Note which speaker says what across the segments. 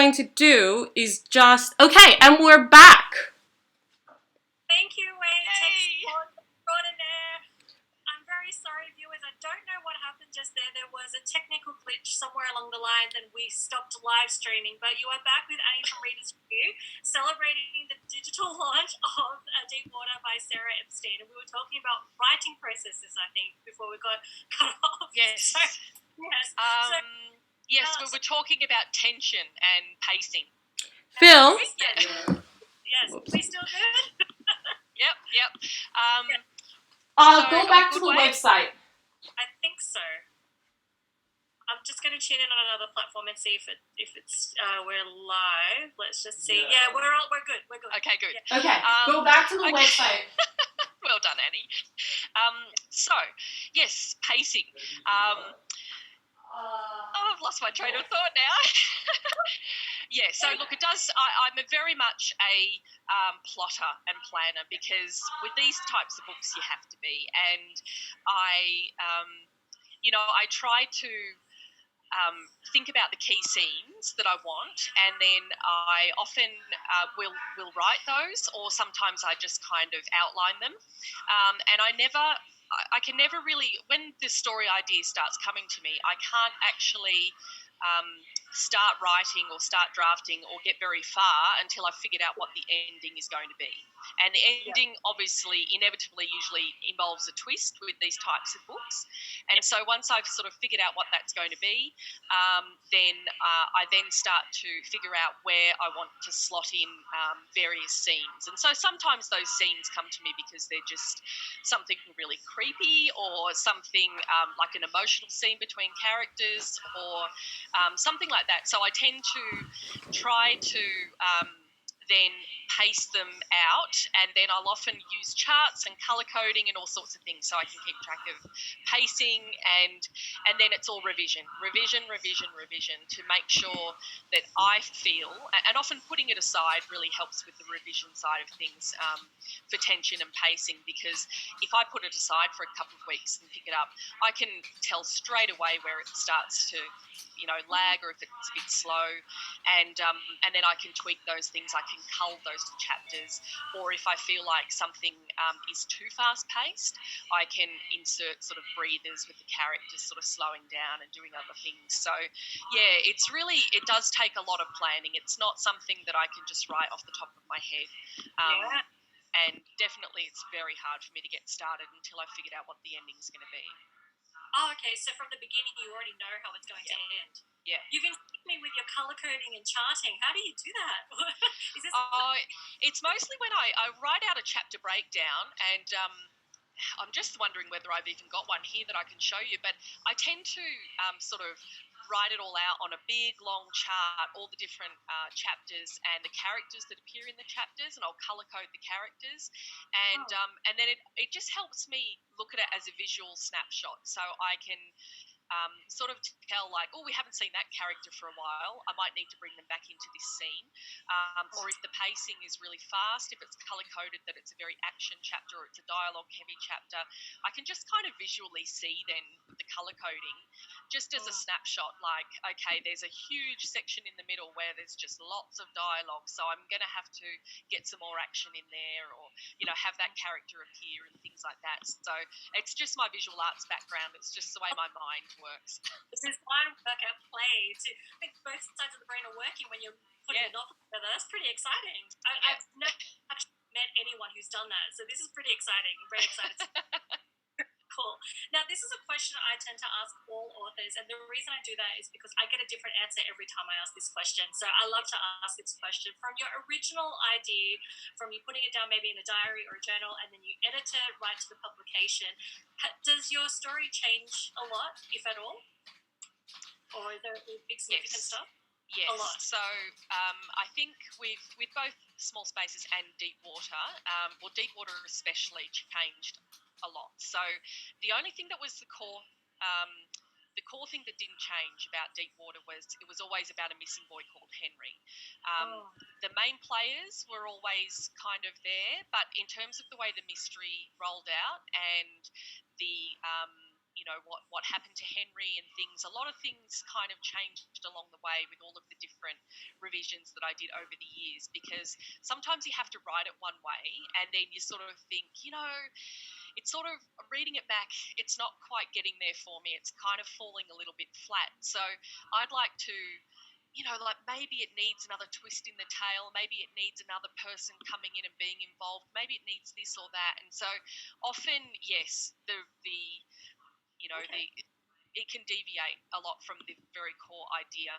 Speaker 1: going to do is just... Okay, and we're back.
Speaker 2: Thank you, Wayne.
Speaker 3: Hey.
Speaker 2: Extraordinaire. I'm very sorry, viewers. I don't know what happened just there. There was a technical glitch somewhere along the lines and we stopped live streaming. But you are back with Annie from Reader's Review, celebrating the digital launch of Deep Water by Sarah Epstein. And we were talking about writing processes, I think, before we got cut off.
Speaker 3: Yes.
Speaker 2: So, yes.
Speaker 3: Yes, we were talking about tension and pacing.
Speaker 1: Phil?
Speaker 2: Yes. We still good?
Speaker 3: Yep.
Speaker 1: Go back to the website.
Speaker 2: I think so. I'm just going to tune in on another platform and see if it's we're live. Let's just see. Yeah, we're good. We're good.
Speaker 3: Okay, good.
Speaker 2: Yeah.
Speaker 1: Okay, go back to the website.
Speaker 3: Well done, Annie. So, yes, pacing. I've lost my train of thought now. Yeah, so look, it does. I'm very much a plotter and planner because with these types of books you have to be. And I try to think about the key scenes that I want, and then I often will write those, or sometimes I just kind of outline them. And I can never really, when the story idea starts coming to me, I can't actually start writing or start drafting or get very far until I've figured out what the ending is going to be. And the ending obviously inevitably usually involves a twist with these types of books. And so once I've sort of figured out what that's going to be, then I then start to figure out where I want to slot in various scenes. And so sometimes those scenes come to me because they're just something really creepy, or something like an emotional scene between characters, or something like that. So I tend to try to then pace them out, and then I'll often use charts and colour coding and all sorts of things so I can keep track of pacing, and then it's all revision to make sure that I feel, and often putting it aside really helps with the revision side of things for tension and pacing, because if I put it aside for a couple of weeks and pick it up, I can tell straight away where it starts to lag, or if it's a bit slow, and then I can tweak those things. I can cull those chapters, or if I feel like something is too fast paced, I can insert sort of breathers with the characters sort of slowing down and doing other things. So yeah, it does take a lot of planning. It's not something that I can just write off the top of my head. And definitely it's very hard for me to get started until I've figured out what the ending's going to be.
Speaker 2: Oh, okay. So from the beginning, you already know how it's going to end.
Speaker 3: Yeah.
Speaker 2: You've intrigued me with your colour coding and charting. How do you do that? Is this?
Speaker 3: It's mostly when I write out a chapter breakdown, and I'm just wondering whether I've even got one here that I can show you. But I tend to sort of write it all out on a big, long chart, all the different chapters and the characters that appear in the chapters, and I'll colour code the characters, and then it just helps me look at it as a visual snapshot, so I can sort of tell, like, oh, we haven't seen that character for a while, I might need to bring them back into this scene, or if the pacing is really fast, if it's colour-coded that it's a very action chapter or it's a dialogue-heavy chapter, I can just kind of visually see then the colour coding just as a snapshot, like, okay, there's a huge section in the middle where there's just lots of dialogue, so I'm going to have to get some more action in there, or, have that character appear and things like that. So it's just my visual arts background. It's just the way my mind works.
Speaker 2: This is mind work at play. I think both sides of the brain are working when you're putting a novel together. That's pretty exciting. I've never actually met anyone who's done that, so this is pretty exciting. I'm very excited. Cool. Now, this is a question I tend to ask all authors, and the reason I do that is because I get a different answer every time I ask this question. So I love to ask this question from your original idea, from you putting it down maybe in a diary or a journal, and then you edit it right to the publication. Does your story change a lot, if at all? Or is there big significant stuff?
Speaker 3: Yes.
Speaker 2: A lot.
Speaker 3: So I think with both Small Spaces and Deep Water, Deep Water especially changed a lot. So the only thing that was the core thing that didn't change about Deep Water was it was always about a missing boy called Henry. The main players were always kind of there, but in terms of the way the mystery rolled out and the what happened to Henry and things. A lot of things kind of changed along the way with all of the different revisions that I did over the years, because sometimes you have to write it one way and then you sort of think, it's sort of, reading it back, it's not quite getting there for me. It's kind of falling a little bit flat. So I'd like to, like maybe it needs another twist in the tail. Maybe it needs another person coming in and being involved. Maybe it needs this or that. And so often, yes, it can deviate a lot from the very core idea.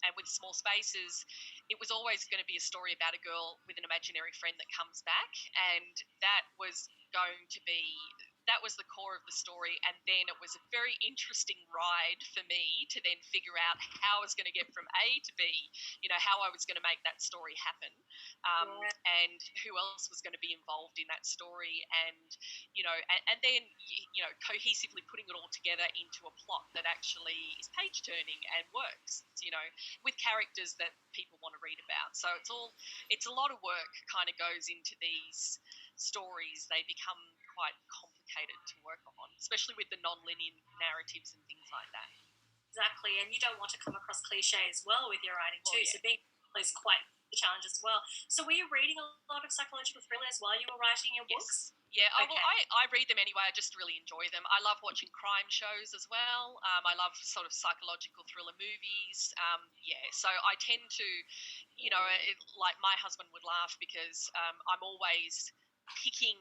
Speaker 3: And with Small Spaces, it was always going to be a story about a girl with an imaginary friend that comes back, and that was the core of the story. And then it was a very interesting ride for me to then figure out how I was going to get from A to B, how I was going to make that story happen, and who else was going to be involved in that story, and and then cohesively putting it all together into a plot that actually is page turning and works, with characters that people want to read about. So it's a lot of work kind of goes into these stories. They become quite complicated to work on, especially with the non-linear narratives and things like that.
Speaker 2: Exactly, and you don't want to come across cliche as well with your writing too.
Speaker 3: Yeah.
Speaker 2: So being is quite the challenge as well. So were you reading a lot of psychological thrillers while you were writing your books?
Speaker 3: Yeah,
Speaker 2: Okay.
Speaker 3: well, I read them anyway. I just really enjoy them. I love watching crime shows as well. I love sort of psychological thriller movies. So I tend to, like my husband would laugh because I'm always picking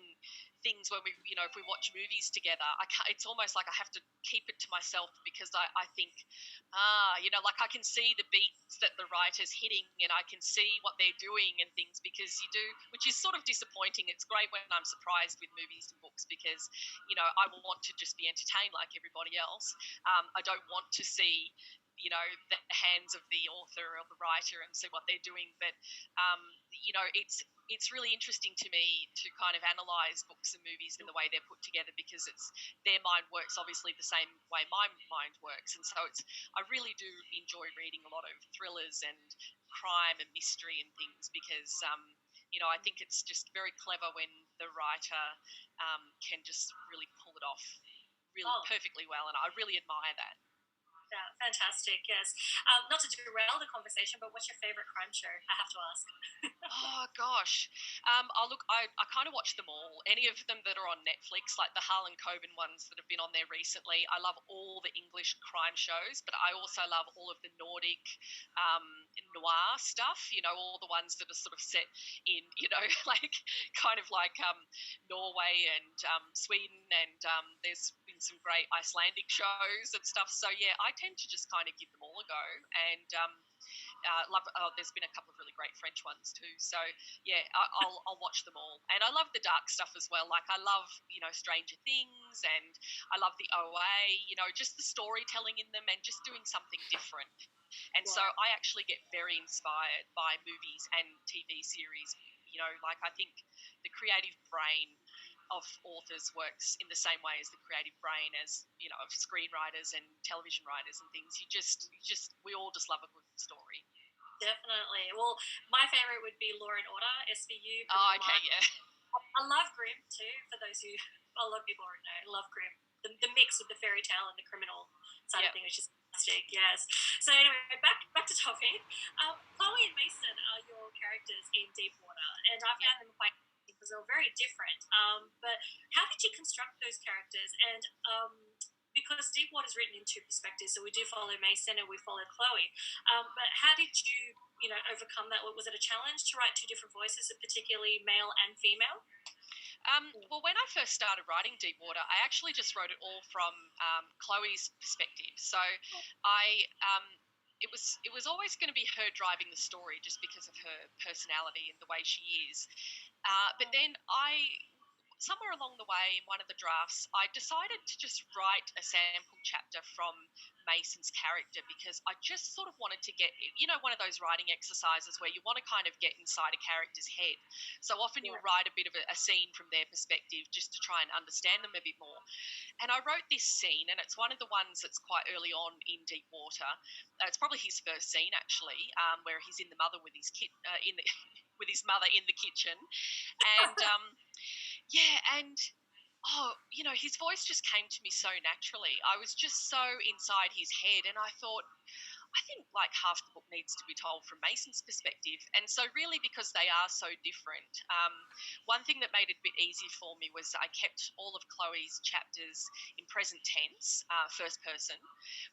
Speaker 3: things when if we watch movies together. It's almost like I have to keep it to myself because I think, like I can see the beats that the writer's hitting and I can see what they're doing and things, because you do, which is sort of disappointing. It's great when I'm surprised with movies and books because, I want to just be entertained like everybody else. I don't want to see, the hands of the author or the writer and see what they're doing. But, it's really interesting to me to kind of analyse books and movies in the way they're put together, because their mind works obviously the same way my mind works. And so I really do enjoy reading a lot of thrillers and crime and mystery and things because, I think it's just very clever when the writer can just really pull it off perfectly well, and I really admire that.
Speaker 2: Yeah, fantastic, yes. Not to derail the conversation, but what's your favourite crime show? I have to ask.
Speaker 3: Oh, gosh. I kind of watch them all. Any of them that are on Netflix, like the Harlan Coben ones that have been on there recently. I love all the English crime shows, but I also love all of the Nordic noir stuff, all the ones that are sort of set in, like kind of like Norway and Sweden, and there's been some great Icelandic shows and stuff. So, yeah, I tend to just kind of give them all a go, and there's been a couple of really great French ones too. So yeah, I'll watch them all, and I love the dark stuff as well. Like I love Stranger Things, and I love the OA. Just the storytelling in them, and just doing something different. And so I actually get very inspired by movies and TV series. Like I think the creative brain of authors works in the same way as the creative brain as of screenwriters and television writers and things. We all just love a good story.
Speaker 2: Definitely. Well, my favourite would be Law and Order, SVU.
Speaker 3: Oh, okay, yeah.
Speaker 2: I love Grimm too. For those who, a lot of people already know, I love Grimm. The mix with the fairy tale and the criminal side of things, which is fantastic. Yes. So anyway, back to topic. Chloe and Mason are your characters in Deepwater, and I found them quite because they were very different. But how did you construct those characters? And because Deepwater is written in two perspectives, so we do follow Mason and we follow Chloe. But how did you, overcome that? Was it a challenge to write two different voices, particularly male and female?
Speaker 3: Well, when I first started writing Deepwater, I actually just wrote it all from Chloe's perspective. So it was always going to be her driving the story just because of her personality and the way she is. But then somewhere along the way in one of the drafts, I decided to just write a sample chapter from Mason's character because I just sort of wanted to get, one of those writing exercises where you want to kind of get inside a character's head. So often you'll write a bit of a scene from their perspective just to try and understand them a bit more. And I wrote this scene, and it's one of the ones that's quite early on in Deepwater. It's probably his first scene actually, where he's in the mother with his kid with his mother in the kitchen, and. Yeah, and his voice just came to me so naturally. I was just so inside his head, and I thought, I think like half the book needs to be told from Mason's perspective. And so really because they are so different, one thing that made it a bit easy for me was I kept all of Chloe's chapters in present tense, first person,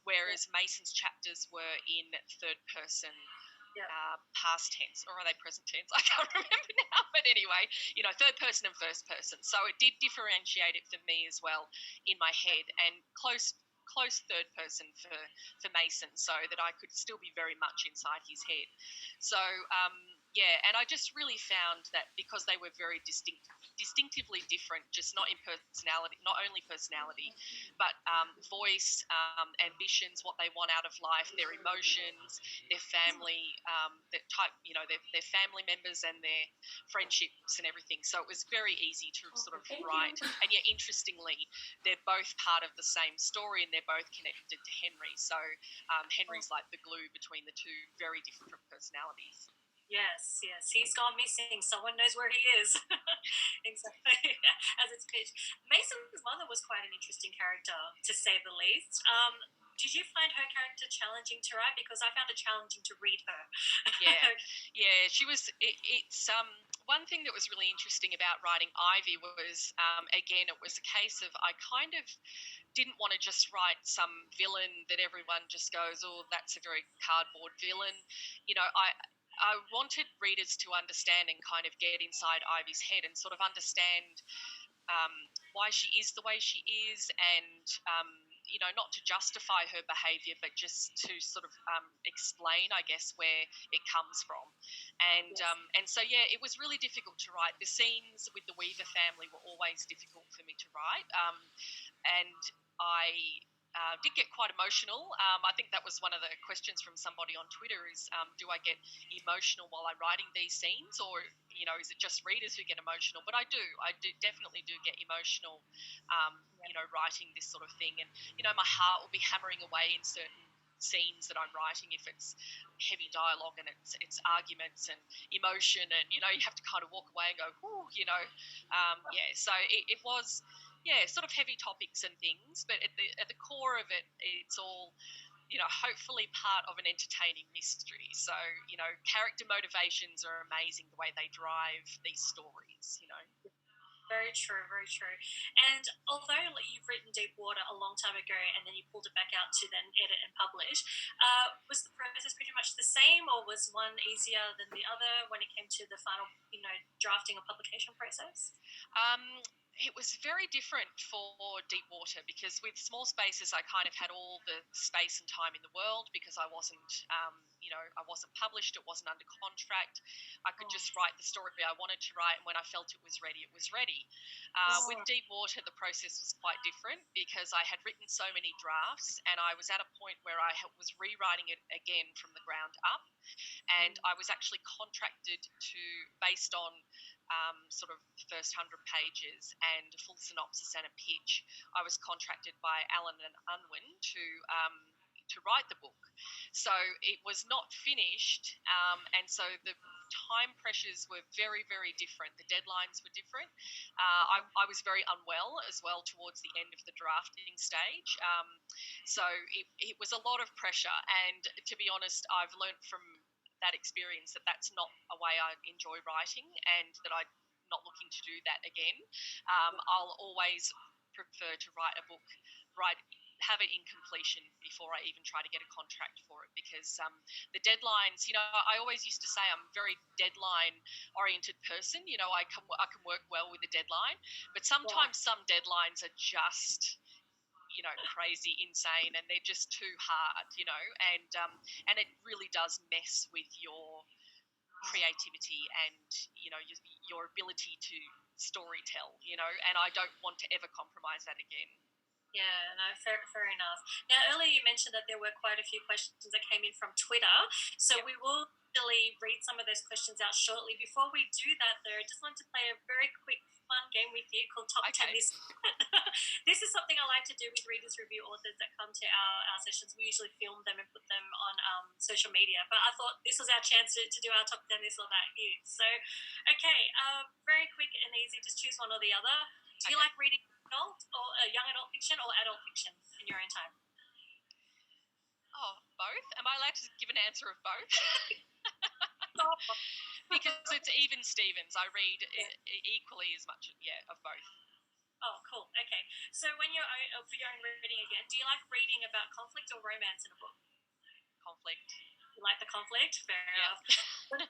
Speaker 3: whereas Mason's chapters were in third person, past tense, or are they present tense? I can't remember now. But anyway, third person and first person. So it did differentiate it for me as well in my head, and close third person for Mason, so that I could still be very much inside his head. So and I just really found that because they were very distinctively different, just not in personality, not only personality, but voice, ambitions, what they want out of life, their emotions, their family, their type, their family members and their friendships and everything. So it was very easy to sort of write. And yet, interestingly, they're both part of the same story and they're both connected to Henry. So Henry's like the glue between the two very different personalities.
Speaker 2: Yes, he's gone missing. Someone knows where he is. Exactly, as it's pitched. Mason's mother was quite an interesting character, to say the least. Did you find her character challenging to write? Because I found it challenging to read her.
Speaker 3: Yeah, she was. It's one thing that was really interesting about writing Ivy was, again, it was a case of I kind of didn't want to just write some villain that everyone just goes, oh, that's a very cardboard villain. I wanted readers to understand and kind of get inside Ivy's head and sort of understand why she is the way she is, and not to justify her behaviour, but just to sort of explain, I guess, where it comes from. And so it was really difficult to write. The scenes with the Weaver family were always difficult for me to write, and I did get quite emotional. I think that was one of the questions from somebody on Twitter is, do I get emotional while I'm writing these scenes, or, is it just readers who get emotional? But I definitely do get emotional, writing this sort of thing. And, my heart will be hammering away in certain scenes that I'm writing if it's heavy dialogue and it's arguments and emotion, and, you have to kind of walk away and go, whoo, so it was... sort of heavy topics and things, but at the core of it, it's all, hopefully part of an entertaining mystery. So, character motivations are amazing, the way they drive these stories,
Speaker 2: Very true, very true. And although you've written Deepwater a long time ago and then you pulled it back out to then edit and publish, was the process pretty much the same, or was one easier than the other when it came to the final, drafting or publication process?
Speaker 3: It was very different for Deepwater because with Small Spaces, I kind of had all the space and time in the world because I wasn't, I wasn't published, it wasn't under contract. I could just write the story I wanted to write, and when I felt it was ready, it was ready. With Deepwater, the process was quite different because I had written so many drafts and I was at a point where I was rewriting it again from the ground up, and I was actually contracted to, based on sort of the first 100 pages and a full synopsis and a pitch, I was contracted by Allen and Unwin to write the book. So it was not finished, and so the time pressures were very, very different. The deadlines were different. I was very unwell as well towards the end of the drafting stage. So it was a lot of pressure, and to be honest, I've learnt from that experience that's not a way I enjoy writing, and that I'm not looking to do that again. I'll always prefer to write a book, have it in completion before I even try to get a contract for it, because the deadlines, I always used to say I'm a very deadline oriented person. I can work well with a deadline, but sometimes some deadlines are just crazy, insane, and they're just too hard, and it really does mess with your creativity and, your ability to story tell, and I don't want to ever compromise that again.
Speaker 2: Yeah, no, fair enough. Now, earlier you mentioned that there were quite a few questions that came in from Twitter, so we will really read some of those questions out shortly. Before we do that, though, I just want to play a very quick, fun game with you called Top 10 This. This is something I like to do with readers, review authors that come to our sessions. We usually film them and put them on social media, but I thought this was our chance to do our Top 10 This or That here. So, okay, very quick and easy, just choose one or the other. Do you like reading adult or young adult fiction or adult fiction in your own time?
Speaker 3: Oh, both? Am I allowed to give an answer of both?
Speaker 2: Oh,
Speaker 3: Because it's even Stevens. I read equally as much, of both.
Speaker 2: oh, cool. Okay. So when you're for your own reading again, do you like reading about conflict or romance in a book?
Speaker 3: Conflict.
Speaker 2: You like the conflict? Fair
Speaker 3: Yeah.
Speaker 2: enough.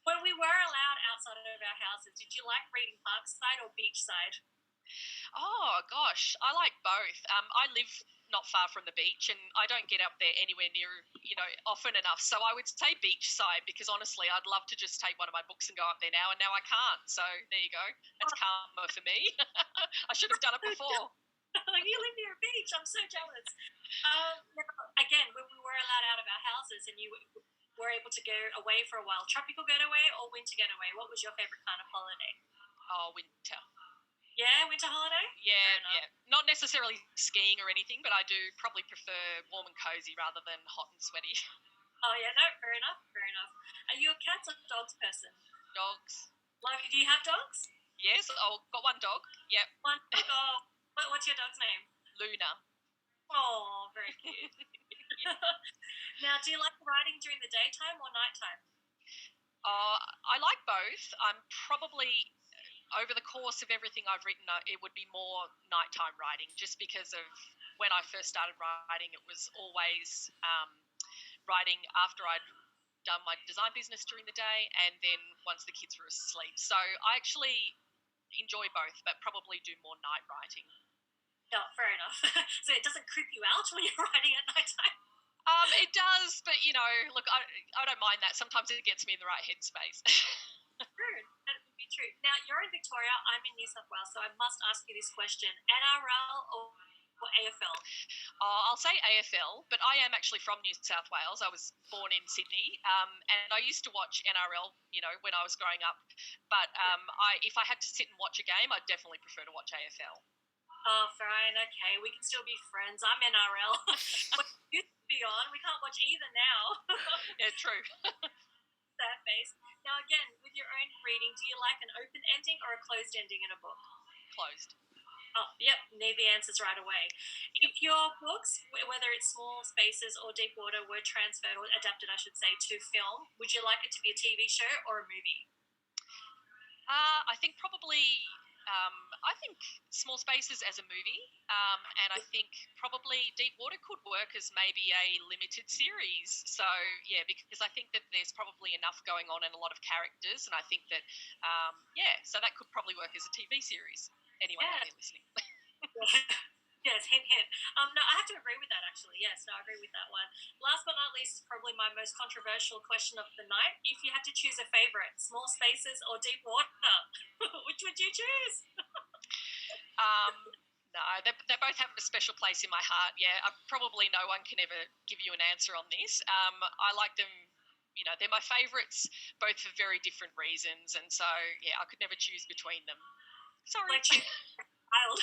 Speaker 2: When we were allowed outside of our houses, did you like reading parkside or beachside?
Speaker 3: Oh gosh, I like both. I live not far from the beach, and I don't get up there anywhere near, often enough. So I would say beachside because honestly, I'd love to just take one of my books and go up there now, and now I can't. So there you go. That's karma for me. I should have done it before.
Speaker 2: You live near a beach. I'm so jealous. Again, when we were allowed out of our houses and you were able to go away for a while, tropical getaway or winter getaway, what was your favorite kind of holiday?
Speaker 3: Oh, winter.
Speaker 2: Yeah, winter holiday?
Speaker 3: Yeah. Not necessarily skiing or anything, but I do probably prefer warm and cozy rather than hot and sweaty.
Speaker 2: Oh, yeah, no, fair enough. Are you a cats or dogs person?
Speaker 3: Dogs.
Speaker 2: Do you have dogs?
Speaker 3: Yes, I've got one dog. Yep.
Speaker 2: One dog. Oh, what's your dog's name?
Speaker 3: Luna.
Speaker 2: Oh, very cute. Now, do you like riding during the daytime or nighttime?
Speaker 3: I like both. I'm probably, over the course of everything I've written, it would be more nighttime writing, just because of when I first started writing, it was always writing after I'd done my design business during the day and then once the kids were asleep. So I actually enjoy both, but probably do more night writing.
Speaker 2: No, fair enough. So it doesn't creep you out when you're writing at nighttime?
Speaker 3: It does, but look, I don't mind that. Sometimes it gets me in the right headspace.
Speaker 2: True, that would be true. Now, you're in Victoria, I'm in New South Wales, so I must ask you this question. NRL or AFL?
Speaker 3: I'll say AFL, but I am actually from New South Wales. I was born in Sydney, and I used to watch NRL, when I was growing up. But if I had to sit and watch a game, I'd definitely prefer to watch AFL.
Speaker 2: Oh, fine, okay. We can still be friends. I'm NRL. But you used to be on. We can't watch either now.
Speaker 3: Yeah, true.
Speaker 2: Sad face. Now, again, with your own reading, do you like an open ending or a closed ending in a book?
Speaker 3: Closed.
Speaker 2: Oh, yep, need the answers right away. If your books, whether it's Small Spaces or Deep Water, were transferred or adapted, I should say, to film, would you like it to be a TV show or a movie?
Speaker 3: I think probably, I think Small Spaces as a movie, and I think probably Deep Water could work as maybe a limited series. So, yeah, because I think that there's probably enough going on and a lot of characters, and I think that, so that could probably work as a TV series. Anyone out there listening?
Speaker 2: Yes, hint, hint. No, I have to agree with that, actually. Yes, no, I agree with that one. Last but not least is probably my most controversial question of the night. If you had to choose a favourite, Small Spaces or Deep Water, which would you choose?
Speaker 3: No, they both have a special place in my heart. Yeah, probably no one can ever give you an answer on this. I like them. They're my favourites, both for very different reasons. And so, yeah, I could never choose between them. Sorry.
Speaker 2: Child.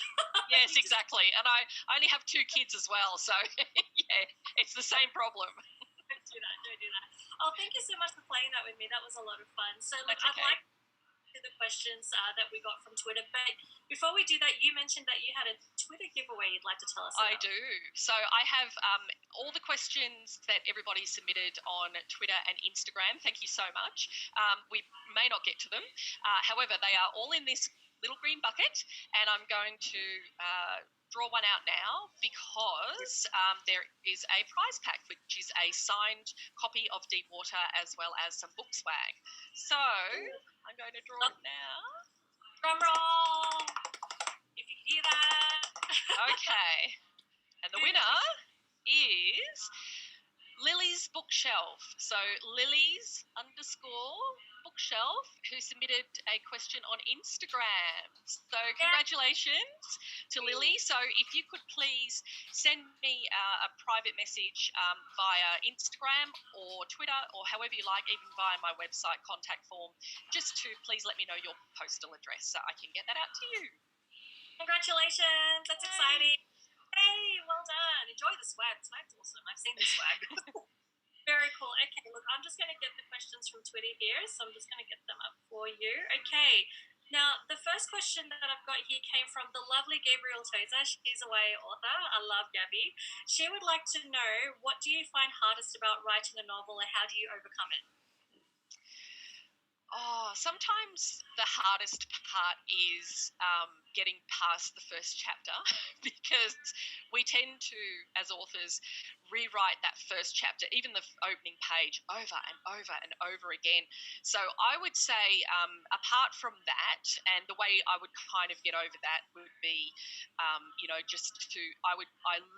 Speaker 3: Yes, exactly. And I only have 2 kids as well. So, yeah, it's the same problem.
Speaker 2: Don't do that. Oh, thank you so much for playing that with me. That was a lot of fun. So, look,
Speaker 3: That's okay.
Speaker 2: I'd like to the questions that we got from Twitter. But before we do that, you mentioned that you had a Twitter giveaway you'd like to tell us about.
Speaker 3: I do. So I have all the questions that everybody submitted on Twitter and Instagram. Thank you so much. We may not get to them. However, they are all in this little green bucket, and I'm going to draw one out now because there is a prize pack, which is a signed copy of Deep Water as well as some book swag. So I'm going to draw it now.
Speaker 2: Drum roll! If you can hear that.
Speaker 3: Okay. And the winner is Lily's Bookshelf. So Lily's _bookshelf, who submitted a question on Instagram. So congratulations to Lily. So if you could please send me a private message via Instagram or Twitter or however you like, even via my website contact form, just to please let me know your postal address so I can get that out to you.
Speaker 2: Congratulations. That's exciting. Hey, well done. Enjoy the swag. The swag's awesome. I've seen the swag. Very cool. Okay, look, I'm just going to get the questions from Twitter here, so I'm just going to get them up for you. Okay, Now, the first question that I've got here came from the lovely Gabriel Tozer. She's a YA author. I love Gabby. She would like to know, what do you find hardest about writing a novel, and how do you overcome it?
Speaker 3: Oh, sometimes the hardest part is getting past the first chapter because we tend to, as authors, rewrite that first chapter, even the opening page, over and over and over again. So I would say, apart from that, and the way I would kind of get over that would be, I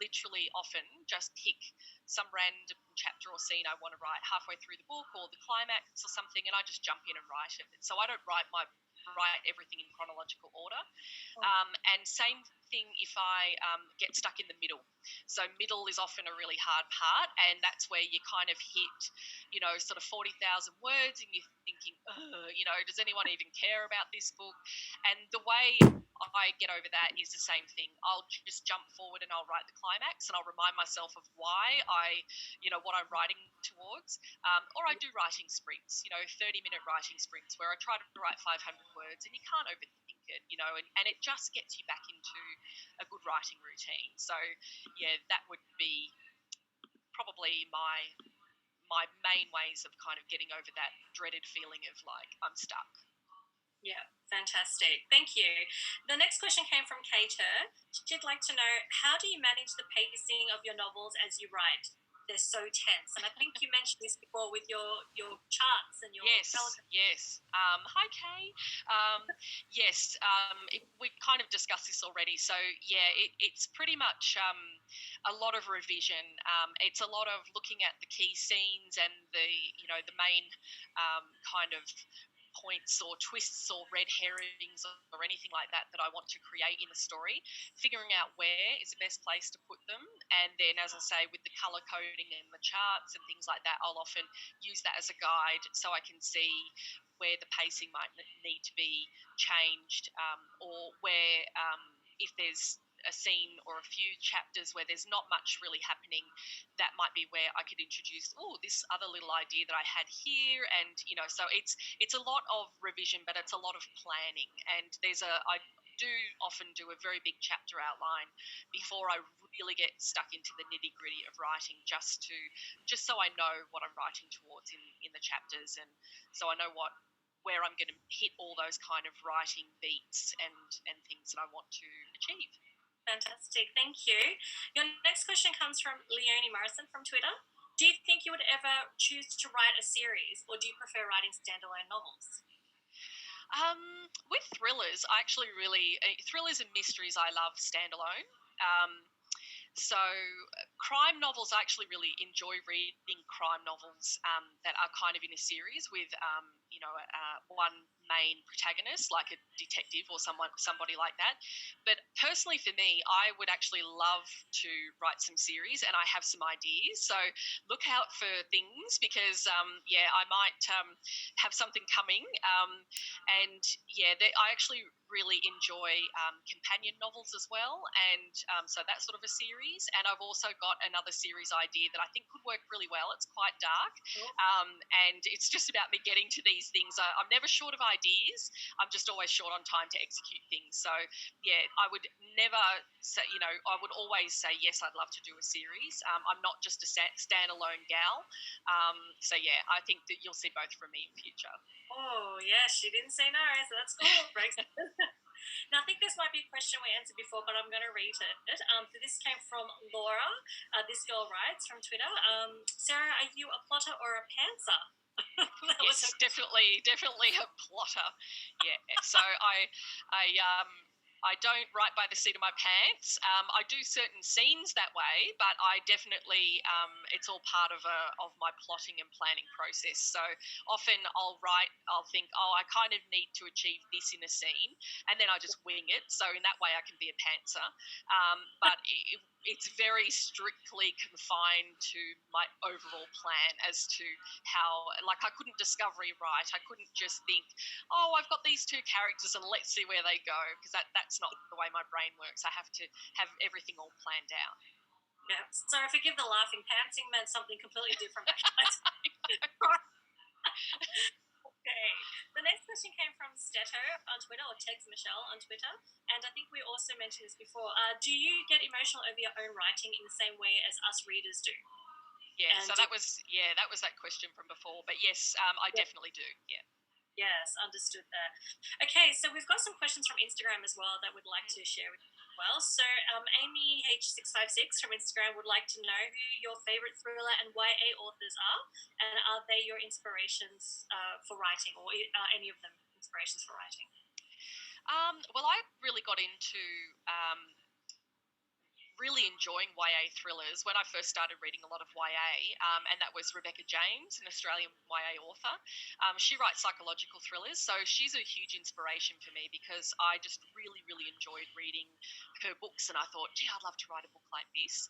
Speaker 3: literally often just pick some random chapter or scene I want to write halfway through the book or the climax or something, and I just jump in and write it. So I don't write everything in chronological order. And same thing if I get stuck in the middle. So middle is often a really hard part, and that's where you kind of hit, sort of 40,000 words, and you're thinking, does anyone even care about this book? And the way I get over that is the same thing. I'll just jump forward and I'll write the climax, and I'll remind myself of why what I'm writing towards. Or I do writing sprints, 30-minute writing sprints where I try to write 500 words, and you can't overthink it, and it just gets you back into a good writing routine. So, yeah, that would be probably my main ways of kind of getting over that dreaded feeling of like I'm stuck.
Speaker 2: Yeah, fantastic. Thank you. The next question came from Kater. She'd like to know, how do you manage the pacing of your novels as you write? They're so tense. And I think you mentioned this before with your charts and your...
Speaker 3: Yes. Hi, Kay. Yes, we've kind of discussed this already. So, yeah, it's pretty much a lot of revision. It's a lot of looking at the key scenes and the main kind of points or twists or red herrings or anything like that I want to create in a story, figuring out where is the best place to put them. And then, as I say, with the colour coding and the charts and things like that, I'll often use that as a guide so I can see where the pacing might need to be changed, or where if there's a scene or a few chapters where there's not much really happening, that might be where I could introduce, this other little idea that I had here. And, so it's a lot of revision, but it's a lot of planning. And I do often do a very big chapter outline before I really get stuck into the nitty gritty of writing, just so I know what I'm writing towards in the chapters. And so I know where I'm going to hit all those kind of writing beats and things that I want to achieve.
Speaker 2: Fantastic, thank you. Your next question comes from Leonie Morrison from Twitter. Do you think you would ever choose to write a series, or do you prefer writing standalone novels?
Speaker 3: With thrillers, thrillers and mysteries, I love standalone. So crime novels, I actually really enjoy reading crime novels that are kind of in a series with, one main protagonist, like a detective or somebody like that. But personally for me, I would actually love to write some series, and I have some ideas. So look out for things because, I might have something coming. I actually really enjoy companion novels as well, and so that's sort of a series. And I've also got another series idea that I think could work really well. It's quite dark, and it's just about me getting to these things. I'm never short of ideas. I'm just always short on time to execute things. So, I would never say, I would always say, yes, I'd love to do a series. I'm not just a standalone gal. I think that you'll see both from me in future.
Speaker 2: Oh, yeah, she didn't say no, so that's cool. Now, I think this might be a question we answered before, but I'm going to read it. So this came from Laura. This girl writes from Twitter. Sarah, are you a plotter or a pantser?
Speaker 3: Yes, definitely a plotter. Yeah. So I don't write by the seat of my pants. I do certain scenes that way, but I definitely it's all part of my plotting and planning process. So often I'll think, I kind of need to achieve this in a scene, and then I just wing it. So in that way, I can be a pantser. But it's very strictly confined to my overall plan as to how, like, I couldn't discovery write. I couldn't just think, I've got these two characters and let's see where they go, because that's not the way my brain works. I have to have everything all planned out.
Speaker 2: Yeah. Sorry, forgive the laughing. Pantsing meant something completely different. Okay. The next question came from Steto on Twitter, or Tex Michelle on Twitter, and I think we also mentioned this before. Do you get emotional over your own writing in the same way as us readers do?
Speaker 3: Yeah, and so that was that question from before. But yes, I definitely do. Yeah.
Speaker 2: Yes, understood that. Okay, so we've got some questions from Instagram as well that we'd like to share with you as well. So Amy H656 from Instagram would like to know who your favourite thriller and YA authors are, and are they your inspirations for writing, or are any of them inspirations for writing?
Speaker 3: Well, I really got into really enjoying YA thrillers when I first started reading a lot of YA, and that was Rebecca James, an Australian YA author. She writes psychological thrillers, so she's a huge inspiration for me because I just really, really enjoyed reading her books, and I thought, gee, I'd love to write a book like this.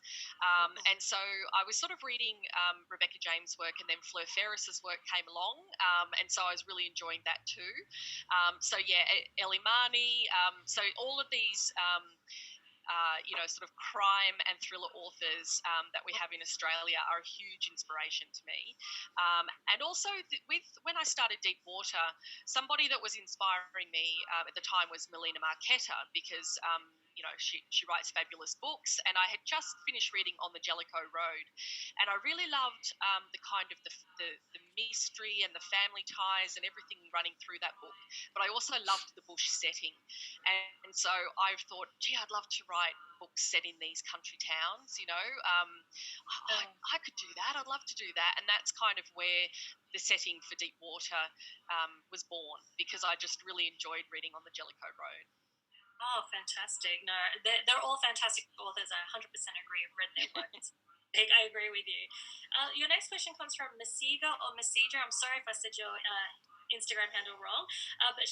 Speaker 3: And so I was sort of reading Rebecca James' work, and then Fleur Ferris's work came along, and so I was really enjoying that too. So yeah, Ellie Marnie, so all of these sort of crime and thriller authors that we have in Australia are a huge inspiration to me. And also when I started Deepwater, somebody that was inspiring me at the time was Melina Marchetta, because she writes fabulous books, and I had just finished reading On the Jellicoe Road, and I really loved the kind of the mystery and the family ties and everything running through that book, but I also loved the bush setting, and so I thought, gee, I'd love to write books set in these country towns, I could do that. I'd love to do that. And that's kind of where the setting for Deepwater was born, because I just really enjoyed reading On the Jellicoe Road.
Speaker 2: Oh, fantastic. No, they're all fantastic authors. I 100% agree. I've read their work. I agree with you. Your next question comes from Masiga or Masija. I'm sorry if I said your Instagram handle wrong. But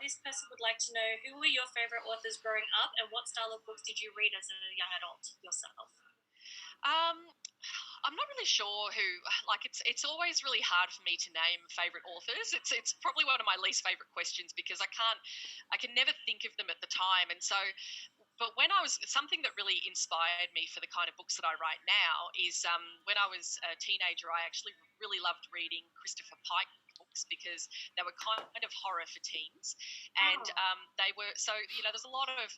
Speaker 2: this person would like to know, who were your favourite authors growing up, and what style of books did you read as a young adult yourself?
Speaker 3: I'm not really sure who. Like, it's always really hard for me to name favourite authors. It's probably one of my least favourite questions, because I can never think of them at the time. And so, but something that really inspired me for the kind of books that I write now is when I was a teenager, I actually really loved reading Christopher Pike books, because they were kind of horror for teens, and they were, so there's a lot of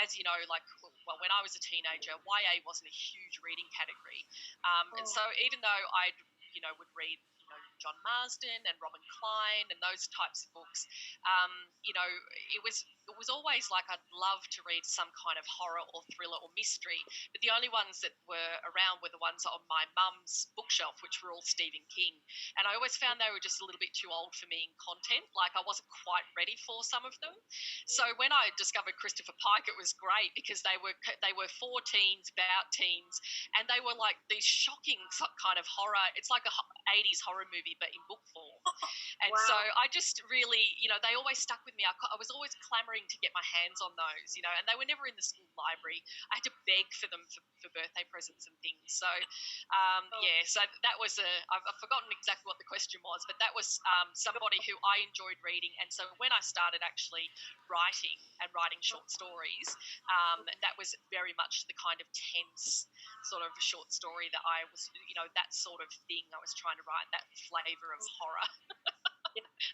Speaker 3: as you know, like, well, when I was a teenager, YA wasn't a huge reading category, and so even though I would read John Marsden and Robin Klein and those types of books, it was always like I'd love to read some kind of horror or thriller or mystery, but the only ones that were around were the ones on my mum's bookshelf, which were all Stephen King, and I always found they were just a little bit too old for me in content. Like, I wasn't quite ready for some of them. So when I discovered Christopher Pike, it was great, because they were for teens, about teens, and they were like these shocking kind of horror. It's like a 80s horror movie, but in book form. And so I just really, they always stuck with me. I was always clamoring to get my hands on those, and they were never in the school library. I had to beg for them for birthday presents and things. So, so that was I've forgotten exactly what the question was, but that was somebody who I enjoyed reading. And so when I started actually writing short stories, that was very much the kind of tense sort of short story that I was, that sort of thing I was trying to write, that flavour of horror,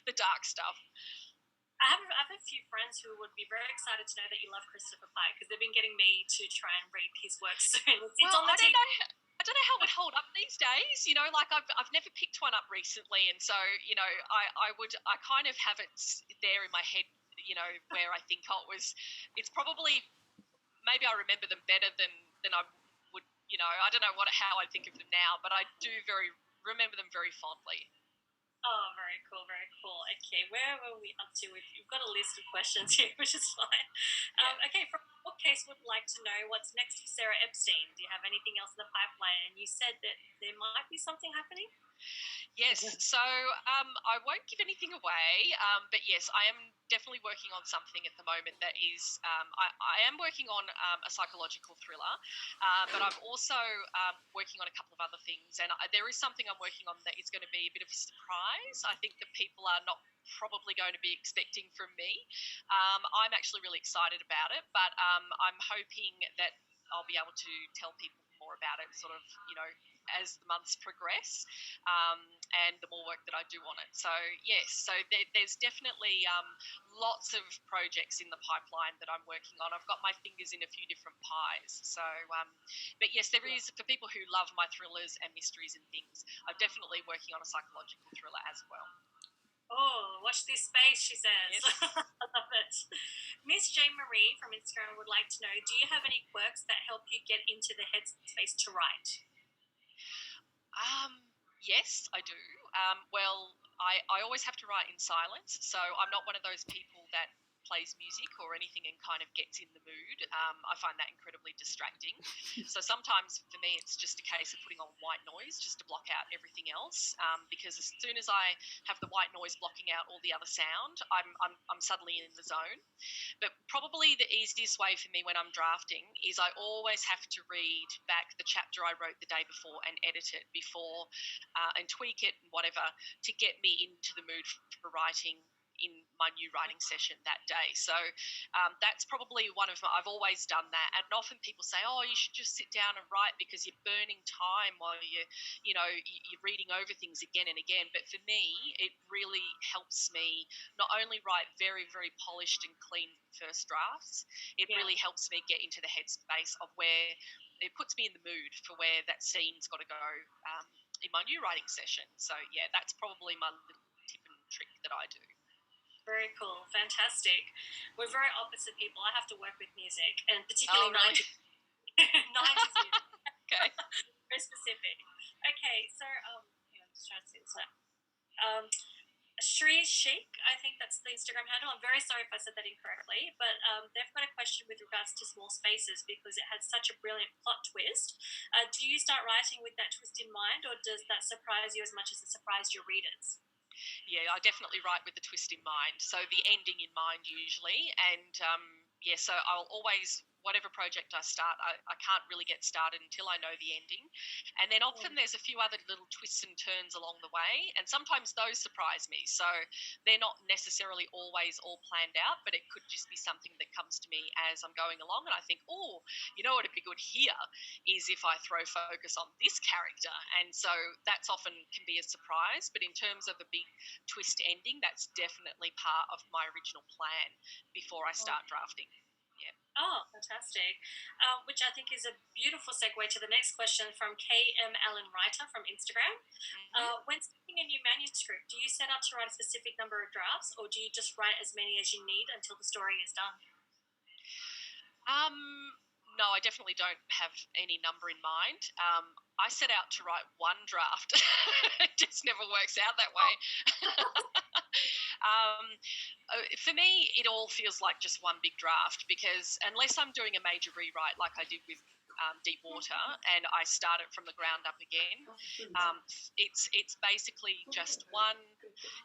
Speaker 3: the dark stuff.
Speaker 2: I have a few friends who would be very excited to know that you love Christopher Pike, because they've been getting me to try and read his work soon. It's on the TV.
Speaker 3: I don't know how it would hold up these days. Like I've never picked one up recently, and so I kind of have it there in my head, where I think it's probably, maybe I remember them better than I would. I don't know how I think of them now, but I do remember them very fondly.
Speaker 2: Oh, very cool, very cool. Okay, where were we up to? We've got a list of questions here, which is fine. Okay, from Bookcase would like to know what's next for Sarah Epstein. Do you have anything else in the pipeline? And you said that there might be something happening?
Speaker 3: Yes, so I won't give anything away, but yes, I am definitely working on something at the moment that is, I am working on a psychological thriller, but I'm also working on a couple of other things, and there is something I'm working on that is going to be a bit of a surprise. I think that people are not probably going to be expecting from me. I'm actually really excited about it, but I'm hoping that I'll be able to tell people more about it sort of, as the months progress, and the more work that I do on it. So yes, so there's definitely lots of projects in the pipeline that I'm working on. I've got my fingers in a few different pies. So, but yes, there is, for people who love my thrillers and mysteries and things, I'm definitely working on a psychological thriller as well.
Speaker 2: Oh, watch this space, she says.
Speaker 3: Yes.
Speaker 2: I love it. Miss Jane Marie from Instagram would like to know, do you have any quirks that help you get into the headspace to write?
Speaker 3: Yes, I do. Well, I always have to write in silence, so I'm not one of those people that plays music or anything and kind of gets in the mood. I find that incredibly distracting. So sometimes for me, it's just a case of putting on white noise just to block out everything else. Because as soon as I have the white noise blocking out all the other sound, I'm suddenly in the zone. But probably the easiest way for me when I'm drafting is I always have to read back the chapter I wrote the day before and edit it before and tweak it and whatever to get me into the mood for writing in my new writing session that day. So that's probably one of my, I've always done that. And often people say, oh, you should just sit down and write because you're burning time while you're reading over things again and again. But for me, it really helps me not only write very, very polished and clean first drafts, it really helps me get into the headspace of where it puts me in the mood for where that scene's got to go in my new writing session. So yeah, that's probably my little tip and trick that I do.
Speaker 2: Very cool. Fantastic. We're very opposite people. I have to work with music, and particularly 90s music.
Speaker 3: Okay.
Speaker 2: Very specific. Okay, so I'm just trying to see this out. Shri Sheik, I think that's the Instagram handle. I'm very sorry if I said that incorrectly, but they've got a question with regards to Small Spaces because it had such a brilliant plot twist. Do you start writing with that twist in mind, or does that surprise you as much as it surprised your readers?
Speaker 3: Yeah, I definitely write with the twist in mind. So the ending in mind usually. And so I'll always, whatever project I start, I can't really get started until I know the ending. And then often there's a few other little twists and turns along the way. And sometimes those surprise me. So they're not necessarily always all planned out, but it could just be something that comes to me as I'm going along. And I think, oh, you know what would be good here is if I throw focus on this character. And so that's often can be a surprise. But in terms of a big twist ending, that's definitely part of my original plan before I start drafting. Yeah.
Speaker 2: Oh, fantastic. Which I think is a beautiful segue to the next question from KM Allen Writer from Instagram. When starting a new manuscript, do you set out to write a specific number of drafts, or do you just write as many as you need until the story is done?
Speaker 3: No, I definitely don't have any number in mind. I set out to write one draft. It just never works out that way. For me, it all feels like just one big draft because unless I'm doing a major rewrite like I did with Deep Water and I start it from the ground up again, it's basically just one.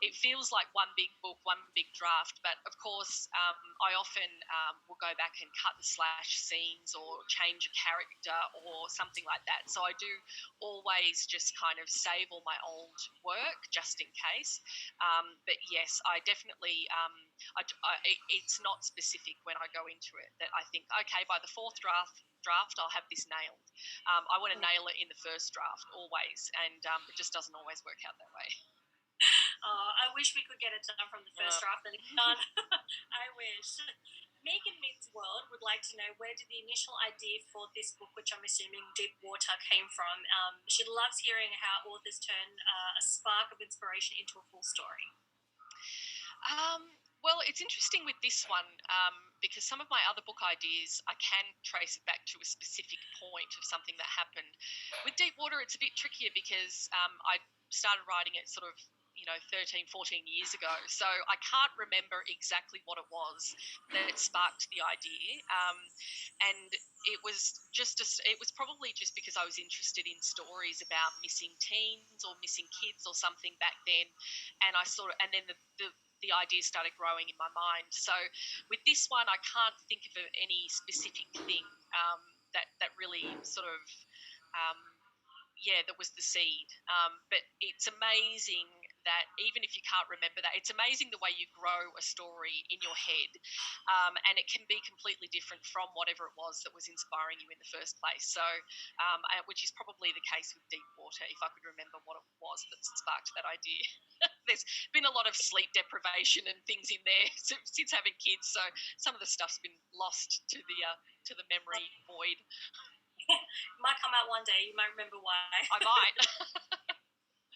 Speaker 3: It feels like one big book, one big draft, but of course I often will go back and cut the slash scenes or change a character or something like that. So I do always just kind of save all my old work just in case. But yes, I definitely, it's not specific when I go into it that I think, okay, by the fourth draft I'll have this nailed. I want to nail it in the first draft always, and it just doesn't always work out that way.
Speaker 2: Oh, I wish we could get it done from the first draft and it's done. I wish. Megan Meets World would like to know, where did the initial idea for this book, which I'm assuming Deep Water, came from? She loves hearing how authors turn a spark of inspiration into a full story.
Speaker 3: Well, it's interesting with this one because some of my other book ideas, I can trace it back to a specific point of something that happened. With Deep Water, it's a bit trickier because I started writing it sort of 13, 14 years ago. So I can't remember exactly what it was that sparked the idea. And it was probably just because I was interested in stories about missing teens or missing kids or something back then. And and then the idea started growing in my mind. So with this one, I can't think of any specific thing that really sort of, that was the seed. But it's amazing that even if you can't remember that, it's amazing the way you grow a story in your head, and it can be completely different from whatever it was that was inspiring you in the first place. So, which is probably the case with Deepwater, if I could remember what it was that sparked that idea. There's been a lot of sleep deprivation and things in there since having kids, so some of the stuff's been lost to the memory void.
Speaker 2: It might come out one day. You might remember why.
Speaker 3: I might.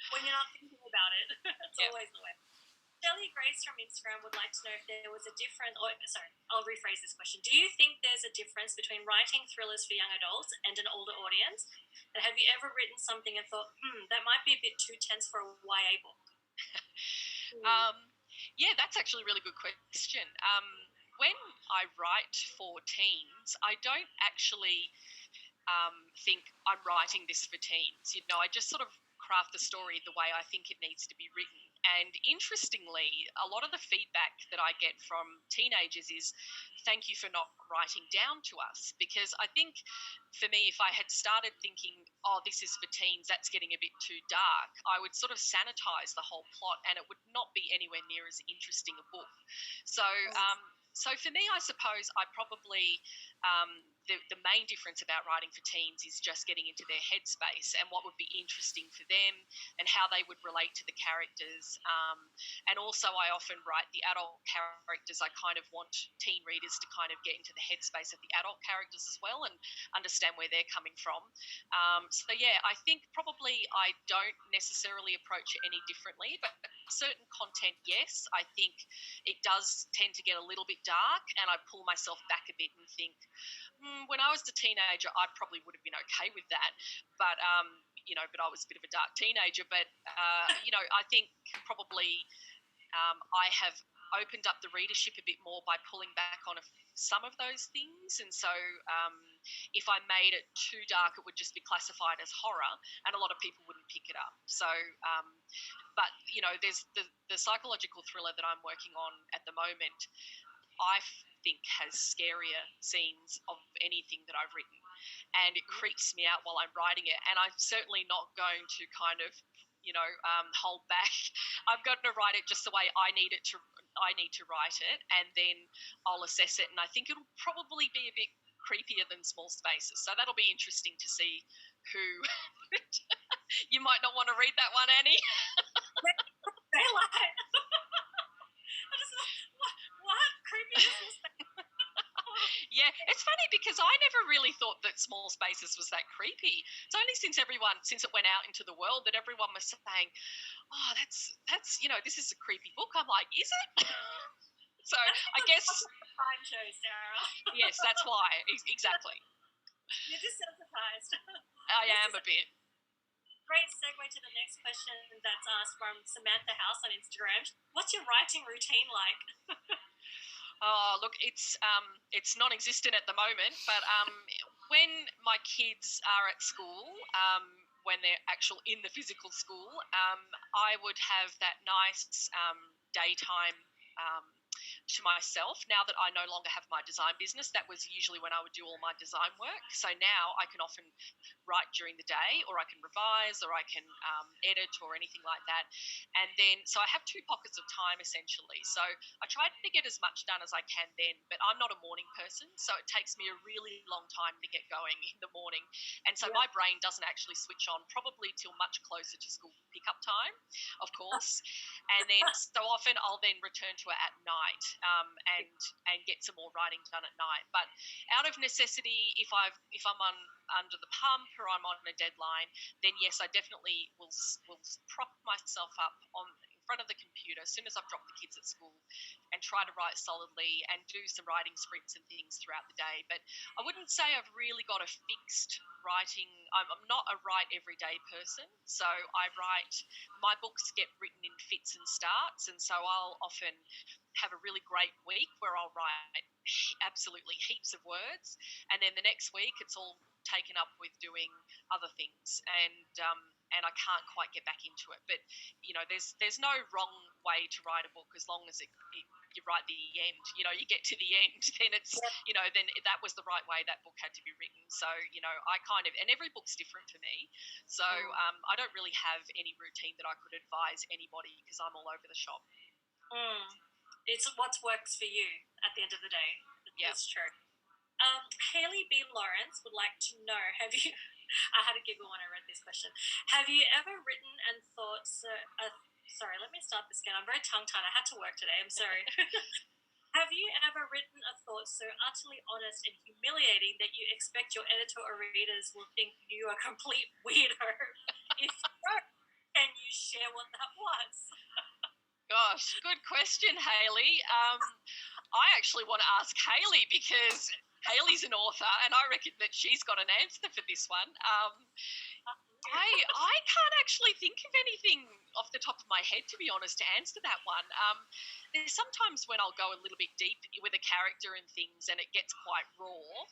Speaker 2: When you're not thinking about it. It's always the way. Shelley Grace from Instagram would like to know if there was a difference, I'll rephrase this question. Do you think there's a difference between writing thrillers for young adults and an older audience? And have you ever written something and thought, that might be a bit too tense for a YA book?
Speaker 3: Yeah, that's actually a really good question. When I write for teens, I don't actually think I'm writing this for teens. I just sort of craft the story the way I think it needs to be written. And interestingly, a lot of the feedback that I get from teenagers is thank you for not writing down to us, because I think for me, if I had started thinking, oh, this is for teens, that's getting a bit too dark, I would sort of sanitize the whole plot and it would not be anywhere near as interesting a book. So for me, I suppose I probably, the main difference about writing for teens is just getting into their headspace and what would be interesting for them and how they would relate to the characters. And also I often write the adult characters. I kind of want teen readers to kind of get into the headspace of the adult characters as well and understand where they're coming from. So yeah, I think probably I don't necessarily approach it any differently, but certain content, yes, I think it does tend to get a little bit dark, and I pull myself back a bit and think, when I was a teenager, I probably would have been okay with that, but but I was a bit of a dark teenager. But I think probably I have opened up the readership a bit more by pulling back on some of those things, and so if I made it too dark, it would just be classified as horror, and a lot of people wouldn't pick it up. So, but there's the psychological thriller that I'm working on at the moment. I think has scarier scenes of anything that I've written, and it creeps me out while I'm writing it. And I'm certainly not going to kind of hold back. I'm going to write it just the way I need to write it, and then I'll assess it. And I think it'll probably be a bit creepier than Small Spaces. So that'll be interesting to see who. You might not want to read that one, Annie.
Speaker 2: Daylight. What? Creepy Small Spaces?
Speaker 3: Yeah, it's funny because I never really thought that Small Spaces was that creepy. It's only since it went out into the world that everyone was saying, oh, that's this is a creepy book. I'm like, is it? So I guess
Speaker 2: crime show, Sarah.
Speaker 3: Yes, that's why. Exactly.
Speaker 2: You're desensitized.
Speaker 3: I am a bit.
Speaker 2: Great segue to the next question that's asked from Samantha House on Instagram. What's your writing routine like?
Speaker 3: Oh, look, it's non-existent at the moment, but when my kids are at school, when they're in the physical school, I would have that nice daytime to myself. Now that I no longer have my design business, that was usually when I would do all my design work. So now I can often write during the day, or I can revise, or I can edit, or anything like that. And then, so I have two pockets of time essentially. So I try to get as much done as I can then, but I'm not a morning person, so it takes me a really long time to get going in the morning. And so my brain doesn't actually switch on probably till much closer to school pickup time, of course. And then so often I'll then return to it at night. And get some more writing done at night. But out of necessity, if I'm under the pump or I'm on a deadline, then yes, I definitely will prop myself up in front of the computer as soon as I've dropped the kids at school and try to write solidly and do some writing sprints and things throughout the day. But I wouldn't say I've really got a fixed writing. I'm not a write every day person, so my books get written in fits and starts, and so I'll often have a really great week where I'll write absolutely heaps of words, and then the next week it's all taken up with doing other things. And and I can't quite get back into it. But there's no wrong way to write a book as long as you write the end. You get to the end, then it's then that was the right way that book had to be written. So I kind of, and every book's different for me. So I don't really have any routine that I could advise anybody because I'm all over the shop.
Speaker 2: It's what works for you at the end of the day. That's true. Haley B. Lawrence would like to know, have you, I had a giggle when I read this question, have you ever written and thought, sorry, let me start this again. I'm very tongue-tied. I had to work today. I'm sorry. Have you ever written a thought so utterly honest and humiliating that you expect your editor or readers will think you are a complete weirdo? If so, can you share what that was?
Speaker 3: Gosh, good question, Haley. I actually want to ask Haley because Haley's an author and I reckon that she's got an answer for this one. I can't actually think of anything off the top of my head, to be honest, to answer that one. There's sometimes when I'll go a little bit deep with a character and things and it gets quite raw.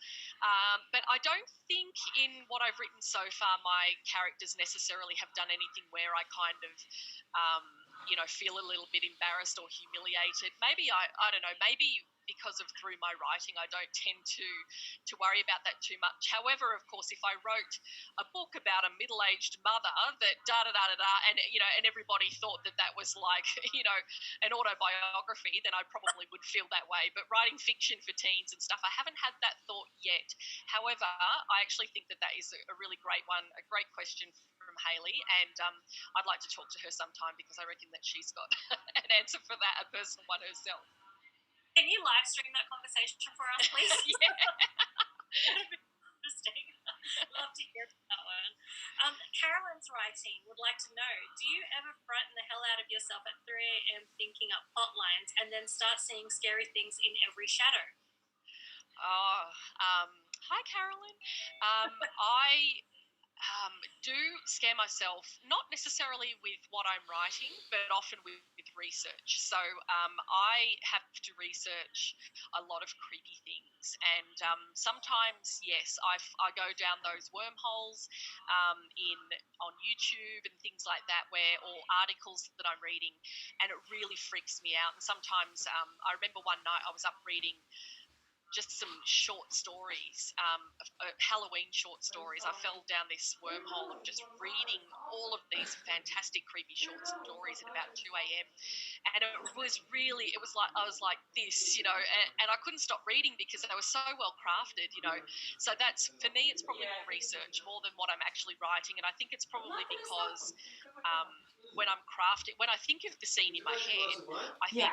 Speaker 3: But I don't think in what I've written so far my characters necessarily have done anything where I kind of feel a little bit embarrassed or humiliated. Maybe I don't know, maybe because of through my writing I don't tend to worry about that too much. However, of course, if I wrote a book about a middle-aged mother that and everybody thought that was like an autobiography, then I probably would feel that way. But writing fiction for teens and stuff, I haven't had that thought yet. However, I actually think that is a really great one, a great question from Haley, and I'd like to talk to her sometime because I reckon that she's got an answer for that, a personal one herself.
Speaker 2: Can you live stream that conversation for us, please? That'd be interesting. Love to hear that one. Carolyn's writing would like to know, do you ever frighten the hell out of yourself at 3 a.m. thinking up plot lines and then start seeing scary things in every shadow?
Speaker 3: Hi, Carolyn. I do scare myself, not necessarily with what I'm writing, but often with research. So I have to research a lot of creepy things, and sometimes, yes, I go down those wormholes on YouTube and things like that, or articles that I'm reading, and it really freaks me out. And sometimes I remember one night I was up reading just some short stories, Halloween short stories. I fell down this wormhole of just reading all of these fantastic, creepy short stories at about 2 a.m. And it was like, I was like this, and I couldn't stop reading because they were so well crafted, So that's, for me, it's probably more research, more than what I'm actually writing. And I think it's probably because when I'm crafting, when I think of the scene in my head, I think,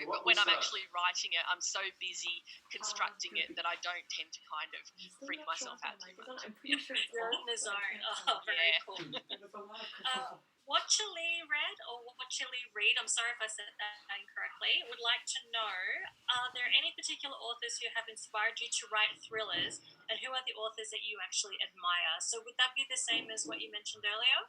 Speaker 3: but when I'm actually writing it, I'm so busy constructing it that I don't tend to kind of freak myself out too much.
Speaker 2: You're in the zone. Oh, very cool. Watchily Read, or Watchily Read, I'm sorry if I said that incorrectly, would like to know, are there any particular authors who have inspired you to write thrillers, and who are the authors that you actually admire? So would that be the same as what you mentioned earlier?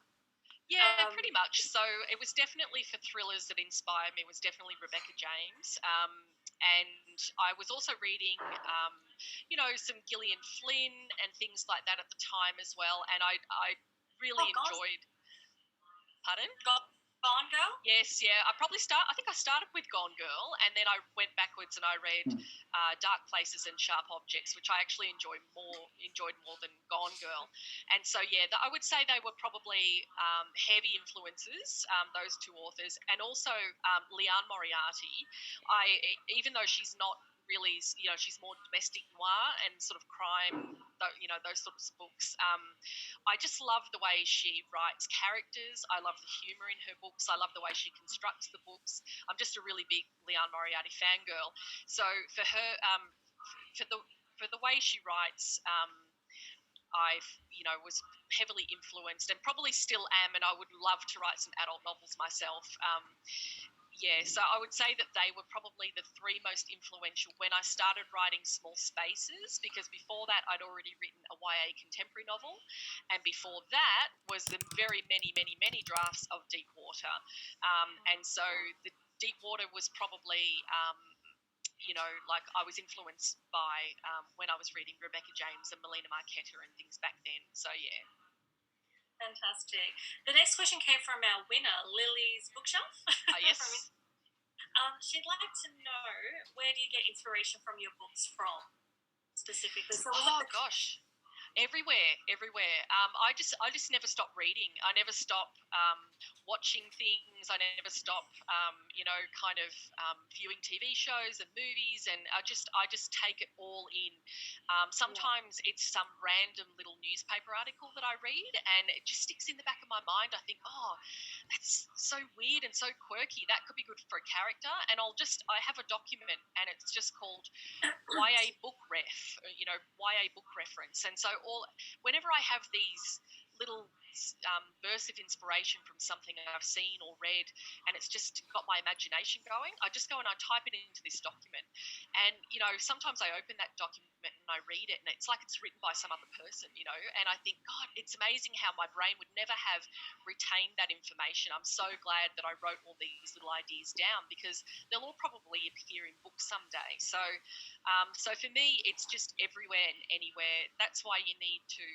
Speaker 3: Yeah, pretty much. So it was definitely for thrillers that inspired me. It was definitely Rebecca James. And I was also reading, some Gillian Flynn and things like that at the time as well. And I really enjoyed. Pardon?
Speaker 2: Gone Girl?
Speaker 3: Yes, yeah. I think I started with Gone Girl, and then I went backwards and I read Dark Places and Sharp Objects, which I actually enjoyed more than Gone Girl. And so, yeah, I would say they were probably heavy influences, those two authors, and also Leanne Moriarty. Even though she's not really, she's more domestic noir and sort of crime, those sorts of books. I just love the way she writes characters. I love the humour in her books. I love the way she constructs the books. I'm just a really big Leanne Moriarty fangirl. So for her, for the way she writes, I was heavily influenced and probably still am, and I would love to write some adult novels myself. So I would say that they were probably the three most influential when I started writing small spaces, because before that I'd already written a YA contemporary novel, and before that was the very many, many, many drafts of Deepwater. And so the Deepwater was probably, like I was influenced by when I was reading Rebecca James and Melina Marchetta and things back then. So, yeah.
Speaker 2: Fantastic. The next question came from our winner, Lily's Bookshelf.
Speaker 3: Yes.
Speaker 2: She'd like to know, where do you get inspiration from your books from, specifically? So
Speaker 3: Gosh. Everywhere. I just never stop reading. I never stop watching things. I never stop, kind of viewing TV shows and movies, and I just take it all in. Sometimes it's some random little newspaper article that I read, and it just sticks in the back of my mind. I think, oh, that's so weird and so quirky. That could be good for a character, and I have a document, and it's just called YA book ref, YA book reference. And so whenever I have these little bursts of inspiration from something that I've seen or read, and it's just got my imagination going, I just go and I type it into this document. And, sometimes I open that document and I read it, and it's like it's written by some other person, and I think, God, it's amazing how my brain would never have retained that information. I'm so glad that I wrote all these little ideas down, because they'll all probably appear in books someday. So for me, it's just everywhere and anywhere. That's why you need to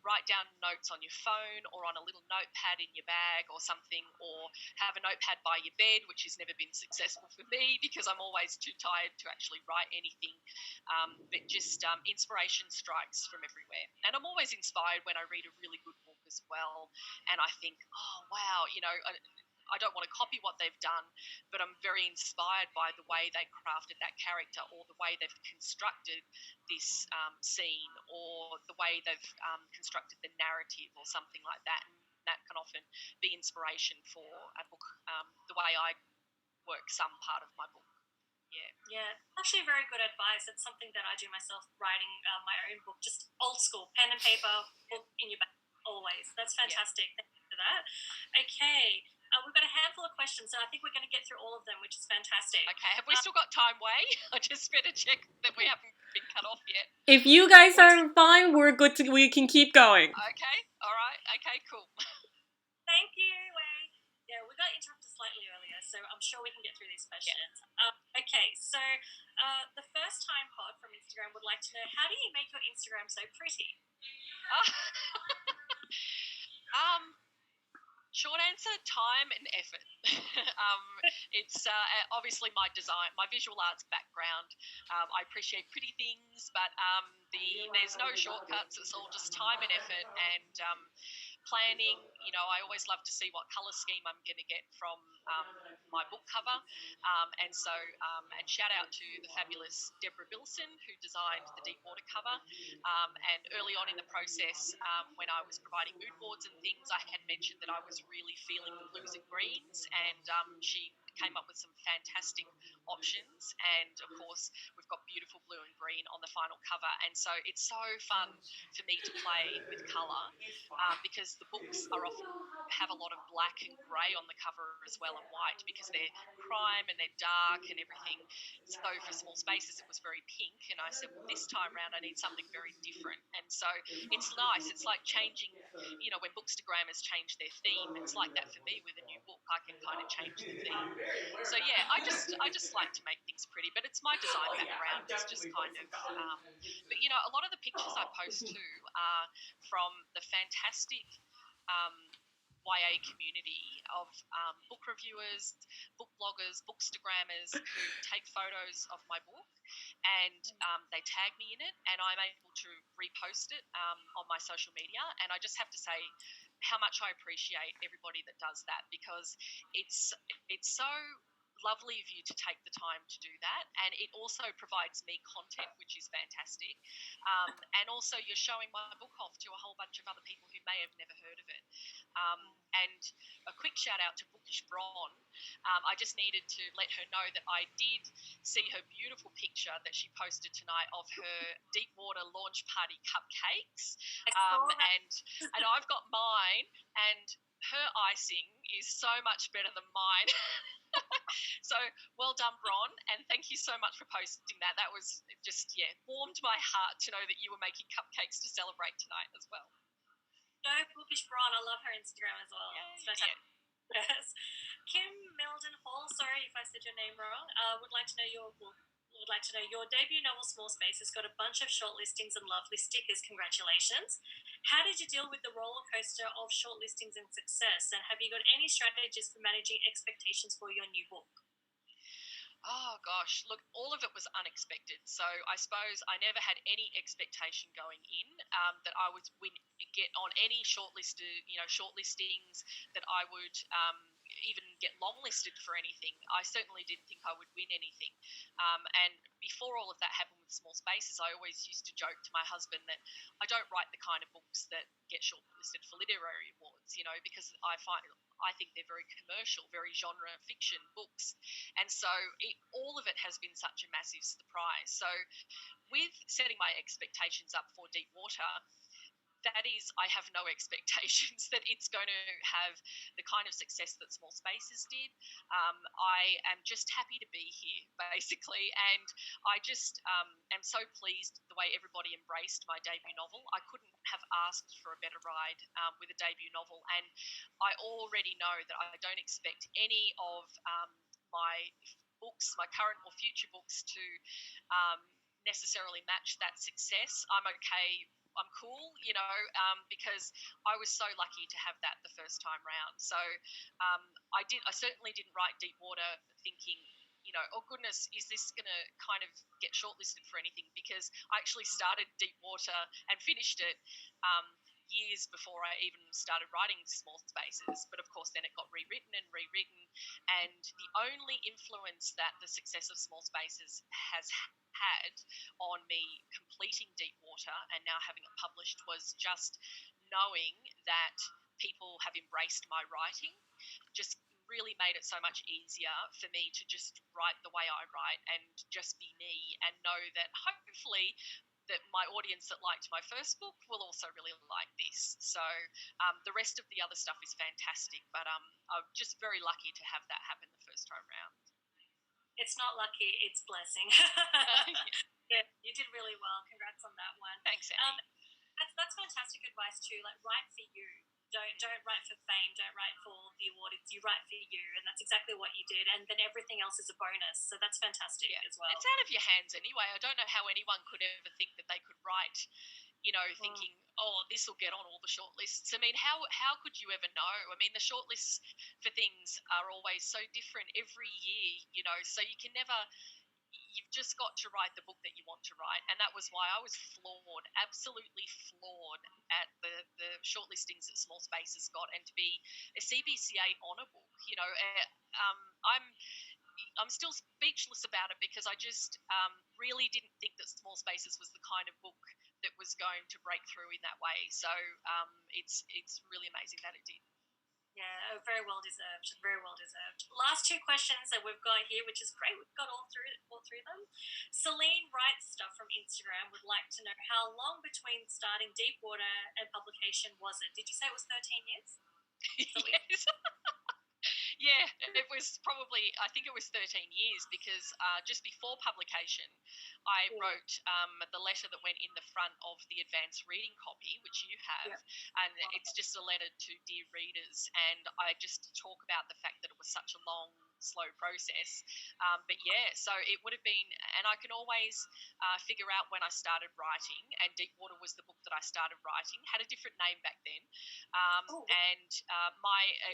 Speaker 3: write down notes on your phone or on a little notepad in your bag or something, or have a notepad by your bed, which has never been successful for me because I'm always too tired to actually write anything. But just inspiration strikes from everywhere. And I'm always inspired when I read a really good book as well. And I think, oh, wow, I don't want to copy what they've done, but I'm very inspired by the way they crafted that character, or the way they've constructed this scene, or the way they've constructed the narrative, or something like that. And that can often be inspiration for a book, the way I work some part of my book.
Speaker 2: Yeah, actually very good advice. It's something that I do myself, writing my own book, just old school, pen and paper, book in your bag, always. That's fantastic. Thank you for that. Okay, we've got a handful of questions, and I think we're going to get through all of them, which is fantastic.
Speaker 3: Okay, have we still got time, Wei? I just better check that we haven't been cut off yet.
Speaker 1: If you guys are fine, we can keep going.
Speaker 3: Okay, all right. Okay, cool.
Speaker 2: Thank you, Wei. Yeah, we got interrupted slightly earlier, so I'm sure we can get through these questions. Yeah. Okay, so the first time pod from Instagram would like to know, how do you make your Instagram so pretty?
Speaker 3: Short answer, time and effort. It's obviously my design, my visual arts background. I appreciate pretty things, but there's no shortcuts. It's all just time and effort, and planning. I always love to see what colour scheme I'm going to get from my book cover. And shout out to the fabulous Deborah Bilson, who designed the Deepwater cover. And early on in the process, when I was providing mood boards and things, I had mentioned that I was really feeling the blues and greens, and she came up with some fantastic options. And of course, we've got beautiful blue and green on the final cover. And so it's so fun for me to play with colour, because the books are often have a lot of black and grey on the cover as well, and white, because they're crime and they're dark and everything. So for small spaces, it was very pink, and I said, well, this time round I need something very different. And so it's nice. It's like changing, when Bookstagrammers change their theme, it's like that for me with a new book. I can kind of change the theme. So yeah, I just like to make things pretty, but it's my design background. It's just kind of, but a lot of the pictures I post too are from the fantastic YA community of book reviewers, book bloggers, bookstagrammers who take photos of my book, and they tag me in it, and I'm able to repost it on my social media. And I just have to say how much I appreciate everybody that does that, because it's so lovely of you to take the time to do that, and it also provides me content, which is fantastic, and also you're showing my book off to a whole bunch of other people who may have never heard of it. And a quick shout out to Bookish Bron. I just needed to let her know that I did see her beautiful picture that she posted tonight of her Deepwater launch party cupcakes, and I've got mine, and her icing is so much better than mine. So well done, Bron, and thank you so much for posting that. That was just, warmed my heart to know that you were making cupcakes to celebrate tonight as well.
Speaker 2: Go Bookish Bron. I love her Instagram as well. It's fantastic. Yeah. Yes. Kim Meldon Hall, sorry if I said your name wrong, would like to know your book would like to know, your debut novel, Small Spaces, got a bunch of shortlistings and lovely stickers. Congratulations. How did you deal with the roller coaster of shortlistings and success? And have you got any strategies for managing expectations for your new book?
Speaker 3: Oh gosh, look, all of it was unexpected. So I suppose I never had any expectation going in that I would get on any shortlistings, that I would even get longlisted for anything. I certainly didn't think I would win anything. And before all of that happened with Small Spaces, I always used to joke to my husband that I don't write the kind of books that get shortlisted for literary awards, because I think they're very commercial, very genre fiction books. And so all of it has been such a massive surprise. So with setting my expectations up for Deep Water, that is, I have no expectations that it's going to have the kind of success that Small Spaces did. I am just happy to be here, basically, and I just am so pleased the way everybody embraced my debut novel. I couldn't have asked for a better ride with a debut novel, and I already know that I don't expect any of my books, my current or future books, to necessarily match that success. I'm okay. I'm cool, because I was so lucky to have that the first time round. So I certainly didn't write Deep Water thinking, oh goodness, is this going to kind of get shortlisted for anything? Because I actually started Deep Water and finished it years before I even started writing Small Spaces. But of course, then it got rewritten. And the only influence that the success of Small Spaces has had on me completing Deep Water and now having it published was just knowing that people have embraced my writing. Just really made it so much easier for me to just write the way I write and just be me, and know that hopefully that my audience that liked my first book will also really like this. So the rest of the other stuff is fantastic, but I'm just very lucky to have that happen the first time round.
Speaker 2: It's not lucky, it's blessing. Yeah, you did really well. Congrats on that one.
Speaker 3: Thanks, Annie.
Speaker 2: That's fantastic advice too. Like, write for you. Don't write for fame. Don't write for the award. You write for you, and that's exactly what you did. And then everything else is a bonus. So that's fantastic as well.
Speaker 3: It's out of your hands anyway. I don't know how anyone could ever think that they could write, thinking, oh, this will get on all the shortlists. I mean, how could you ever know? I mean, the shortlists for things are always so different every year, so you can never. You've just got to write the book that you want to write. And that was why I was floored, absolutely floored at the shortlistings that Small Spaces got, and to be a CBCA honour book. I'm still speechless about it, because I just really didn't think that Small Spaces was the kind of book that was going to break through in that way. So it's really amazing that it did.
Speaker 2: Yeah, very well deserved. Very well deserved. Last two questions that we've got here, which is great. We've got all three of them. Celine Wright Stuff from Instagram would like to know, how long between starting Deep Water and publication was it? Did you say it was 13 years?
Speaker 3: Yes. Yeah, it was probably, I think it was 13 years, because just before publication, I wrote the letter that went in the front of the advanced reading copy, which you have, and it's just a letter to dear readers, and I just talk about the fact that it was such a long, slow process. But yeah, so it would have been, and I can always figure out when I started writing, and Deep Water was the book that I started writing, had a different name back then, and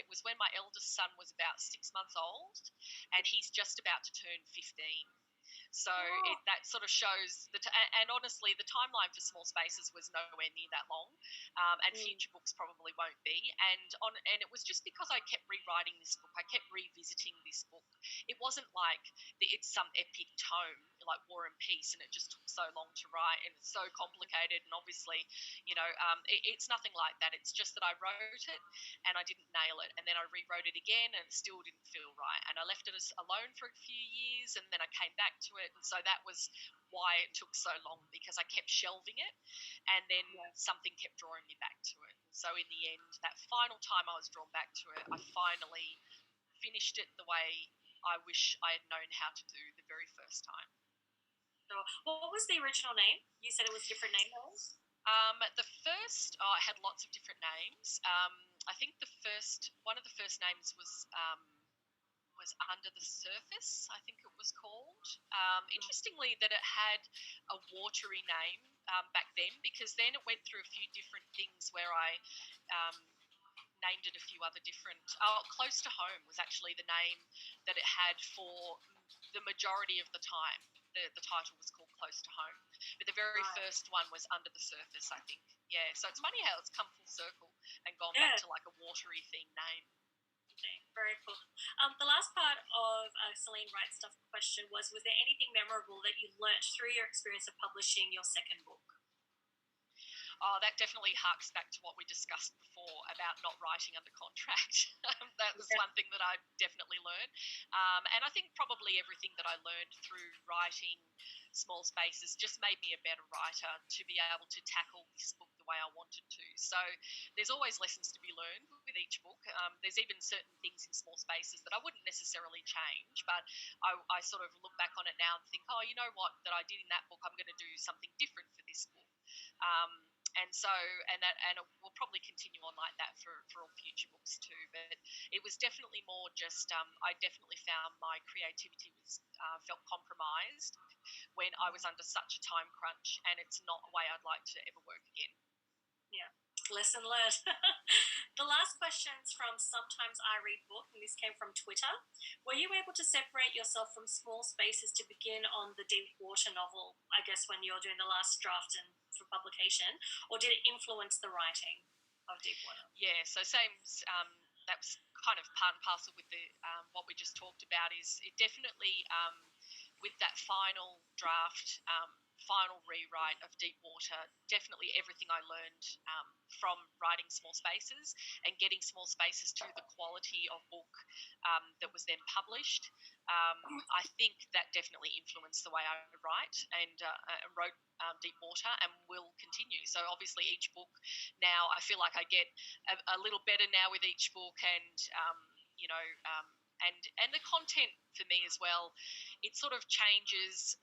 Speaker 3: it was when my eldest son was about 6 months old, and he's just about to turn 15. So that sort of shows and honestly, the timeline for Small Spaces was nowhere near that long, and future books probably won't be. And it was just because I kept rewriting this book, I kept revisiting this book. It wasn't like it's some epic tome like War and Peace, and it just took so long to write, and it's so complicated. And obviously, it's nothing like that. It's just that I wrote it and I didn't nail it, and then I rewrote it again, and it still didn't feel right. And I left it alone for a few years, and then I came back to it. And so that was why it took so long, because I kept shelving it, and then something kept drawing me back to it. So in the end, that final time I was drawn back to it, I finally finished it the way I wish I had known how to do the very first time.
Speaker 2: So, what was the original name? You said it was a different name, though?
Speaker 3: It had lots of different names. I think one of the first names was was Under the Surface, I think it was called. Interestingly, that it had a watery name back then, because then it went through a few different things where I named it a few other different. Close to Home was actually the name that it had for the majority of the time. The title was called Close to Home, but the very first one was Under the Surface, I think. Yeah, so it's funny how it's come full circle and gone back to like a watery theme name.
Speaker 2: Very cool. The last part of Celine Wright Stuff question was there anything memorable that you learnt through your experience of publishing your second book?
Speaker 3: Oh, that definitely harks back to what we discussed before about not writing under contract. That was one thing that I definitely learned. And I think probably everything that I learned through writing Small Spaces just made me a better writer to be able to tackle this book the way I wanted to. So there's always lessons to be learned with each book. There's even certain things in Small Spaces that I wouldn't necessarily change, but I sort of look back on it now and think, oh, you know what, that I did in that book, I'm going to do something different for this book. And it will probably continue on like that for all future books too. But it was definitely more just I definitely found my creativity was felt compromised when I was under such a time crunch, and it's not a way I'd like to ever work again.
Speaker 2: Yeah. Lesson learned. The last question's from Sometimes I Read Book, and this came from Twitter. Were you able to separate yourself from Small Spaces to begin on the Deepwater novel, I guess, when you're doing the last draft and for publication, or did it influence the writing of Deepwater?
Speaker 3: Yeah, so same. That was kind of part and parcel with the what we just talked about. Is it definitely with that final draft. Final rewrite of Deepwater, definitely everything I learned from writing Small Spaces and getting Small Spaces to the quality of book that was then published, I think that definitely influenced the way I write and wrote Deepwater, and will continue. So obviously each book now, I feel like I get a little better now with each book, and and the content for me as well, it sort of changes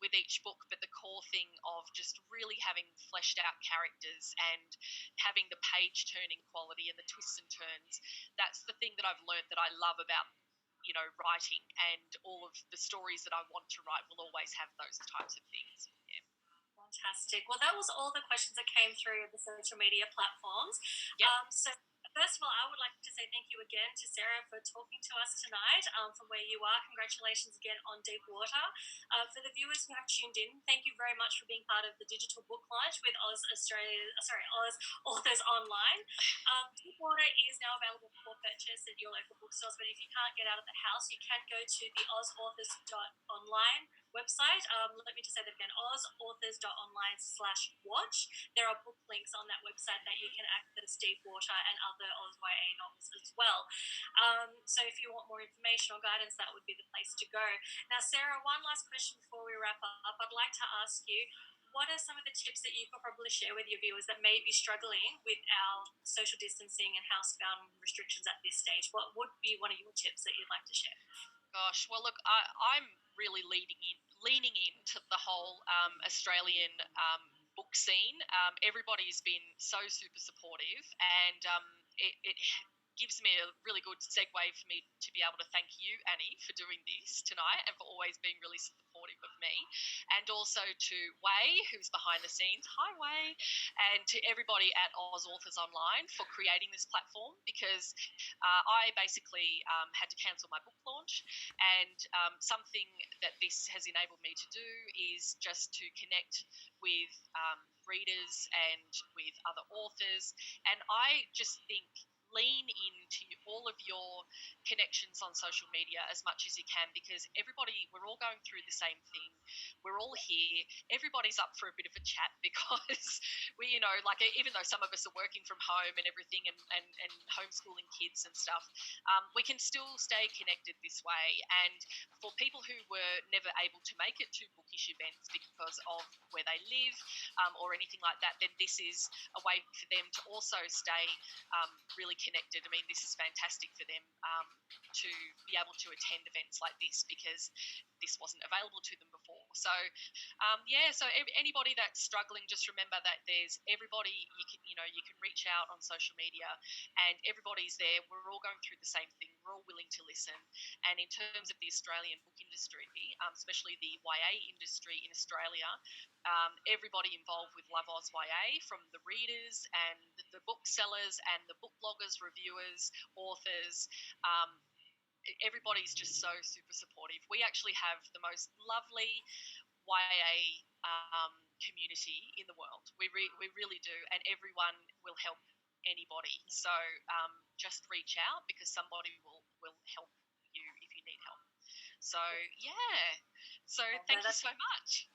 Speaker 3: with each book, but the core thing of just really having fleshed out characters and having the page turning quality and the twists and turns, that's the thing that I've learned that I love about writing, and all of the stories that I want to write will always have those types of things. Yeah.
Speaker 2: Fantastic. Well, that was all the questions that came through the social media platforms.
Speaker 3: Yep.
Speaker 2: So first of all, I would like to say thank you again to Sarah for talking to us tonight from where you are. Congratulations again on Deepwater. For the viewers who have tuned in, thank you very much for being part of the digital book launch with Oz Authors Online. Deepwater is now available for purchase at your local bookstores, but if you can't get out of the house, you can go to the ozauthors.online website. Let me just say that again, ozauthors.online/watch. There are book links on that website that you can access Deepwater and other Oz YA novels as well. So if you want more information or guidance, that would be the place to go. Now, Sarah, one last question before we wrap up. I'd like to ask you, what are some of the tips that you could probably share with your viewers that may be struggling with our social distancing and housebound restrictions at this stage? What would be one of your tips that you'd like to share?
Speaker 3: Gosh, well, look, I'm really leaning into the whole Australian book scene. Everybody's been so super supportive, and it gives me a really good segue for me to be able to thank you, Annie, for doing this tonight and for always being really supportive of me. And also to Wei, who's behind the scenes. Hi, Wei. And to everybody at Oz Authors Online for creating this platform, because I basically had to cancel my book launch, and something that this has enabled me to do is just to connect with readers and with other authors. And I just think lean into all of your connections on social media as much as you can, because we're all going through the same thing. We're all here. Everybody's up for a bit of a chat, because we, even though some of us are working from home and everything and homeschooling kids and stuff, we can still stay connected this way. And for people who were never able to make it to bookish events because of where they live or anything like that, then this is a way for them to also stay really connected. I mean, this is fantastic. fantastic for them to be able to attend events like this, because this wasn't available to them before. So, so anybody that's struggling, just remember that there's everybody. You can reach out on social media, and everybody's there. We're all going through the same thing. We're all willing to listen. And in terms of the Australian book industry, especially the YA industry in Australia, everybody involved with Love Oz YA, from the readers and the booksellers and the book bloggers, reviewers, authors. Everybody's just so super supportive. We actually have the most lovely YA community in the world. We really do, and everyone will help anybody. So just reach out, because somebody will help you if you need help. So thank you so much.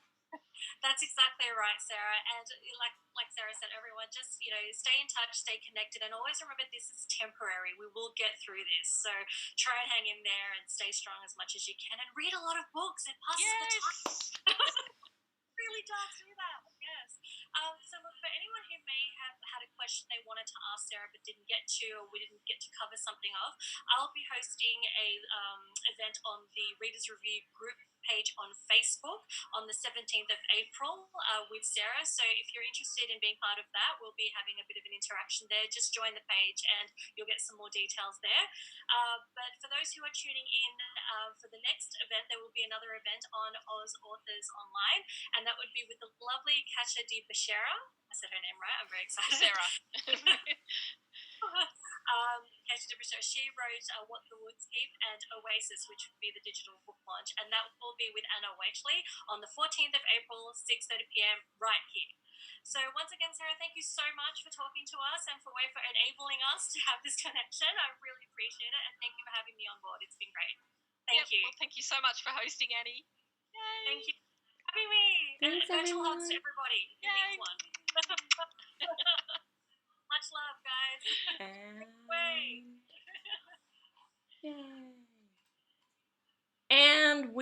Speaker 2: That's exactly right, Sarah. And like Sarah said, everyone just, stay in touch, stay connected, and always remember this is temporary. We will get through this. So try and hang in there and stay strong as much as you can, and read a lot of books. It passes the time. It really does do that. Yes. So look, for anyone who may have had a question they wanted to ask Sarah but didn't get to, or we didn't get to cover something of, I'll be hosting a event on the Readers Review group page on Facebook on the 17th of April with Sarah. So if you're interested in being part of that, we'll be having a bit of an interaction there. Just join the page and you'll get some more details there. But for those who are tuning in for the next event, there will be another event on Oz Authors Online, and that would be with the lovely Kasia Di Bashera. I said her name right. I'm very excited.
Speaker 3: Sarah.
Speaker 2: Kasia Di Bashera. She wrote What the Woods Keep and Oasis, which would be the digital book launch, and that will be with Anna Waitley on the 14th of April, 6:30 p.m. right here. So once again, Sarah, thank you so much for talking to us and for enabling us to have this connection. I really appreciate it, and thank you for having me on board. It's been great. Thank you.
Speaker 3: Well, thank you so much for hosting, Annie. Yay.
Speaker 2: Thank you for having me.
Speaker 1: Thanks,
Speaker 2: and virtual hugs to
Speaker 1: everyone.
Speaker 2: everybody who needs one. Much love, guys.
Speaker 1: Yay. And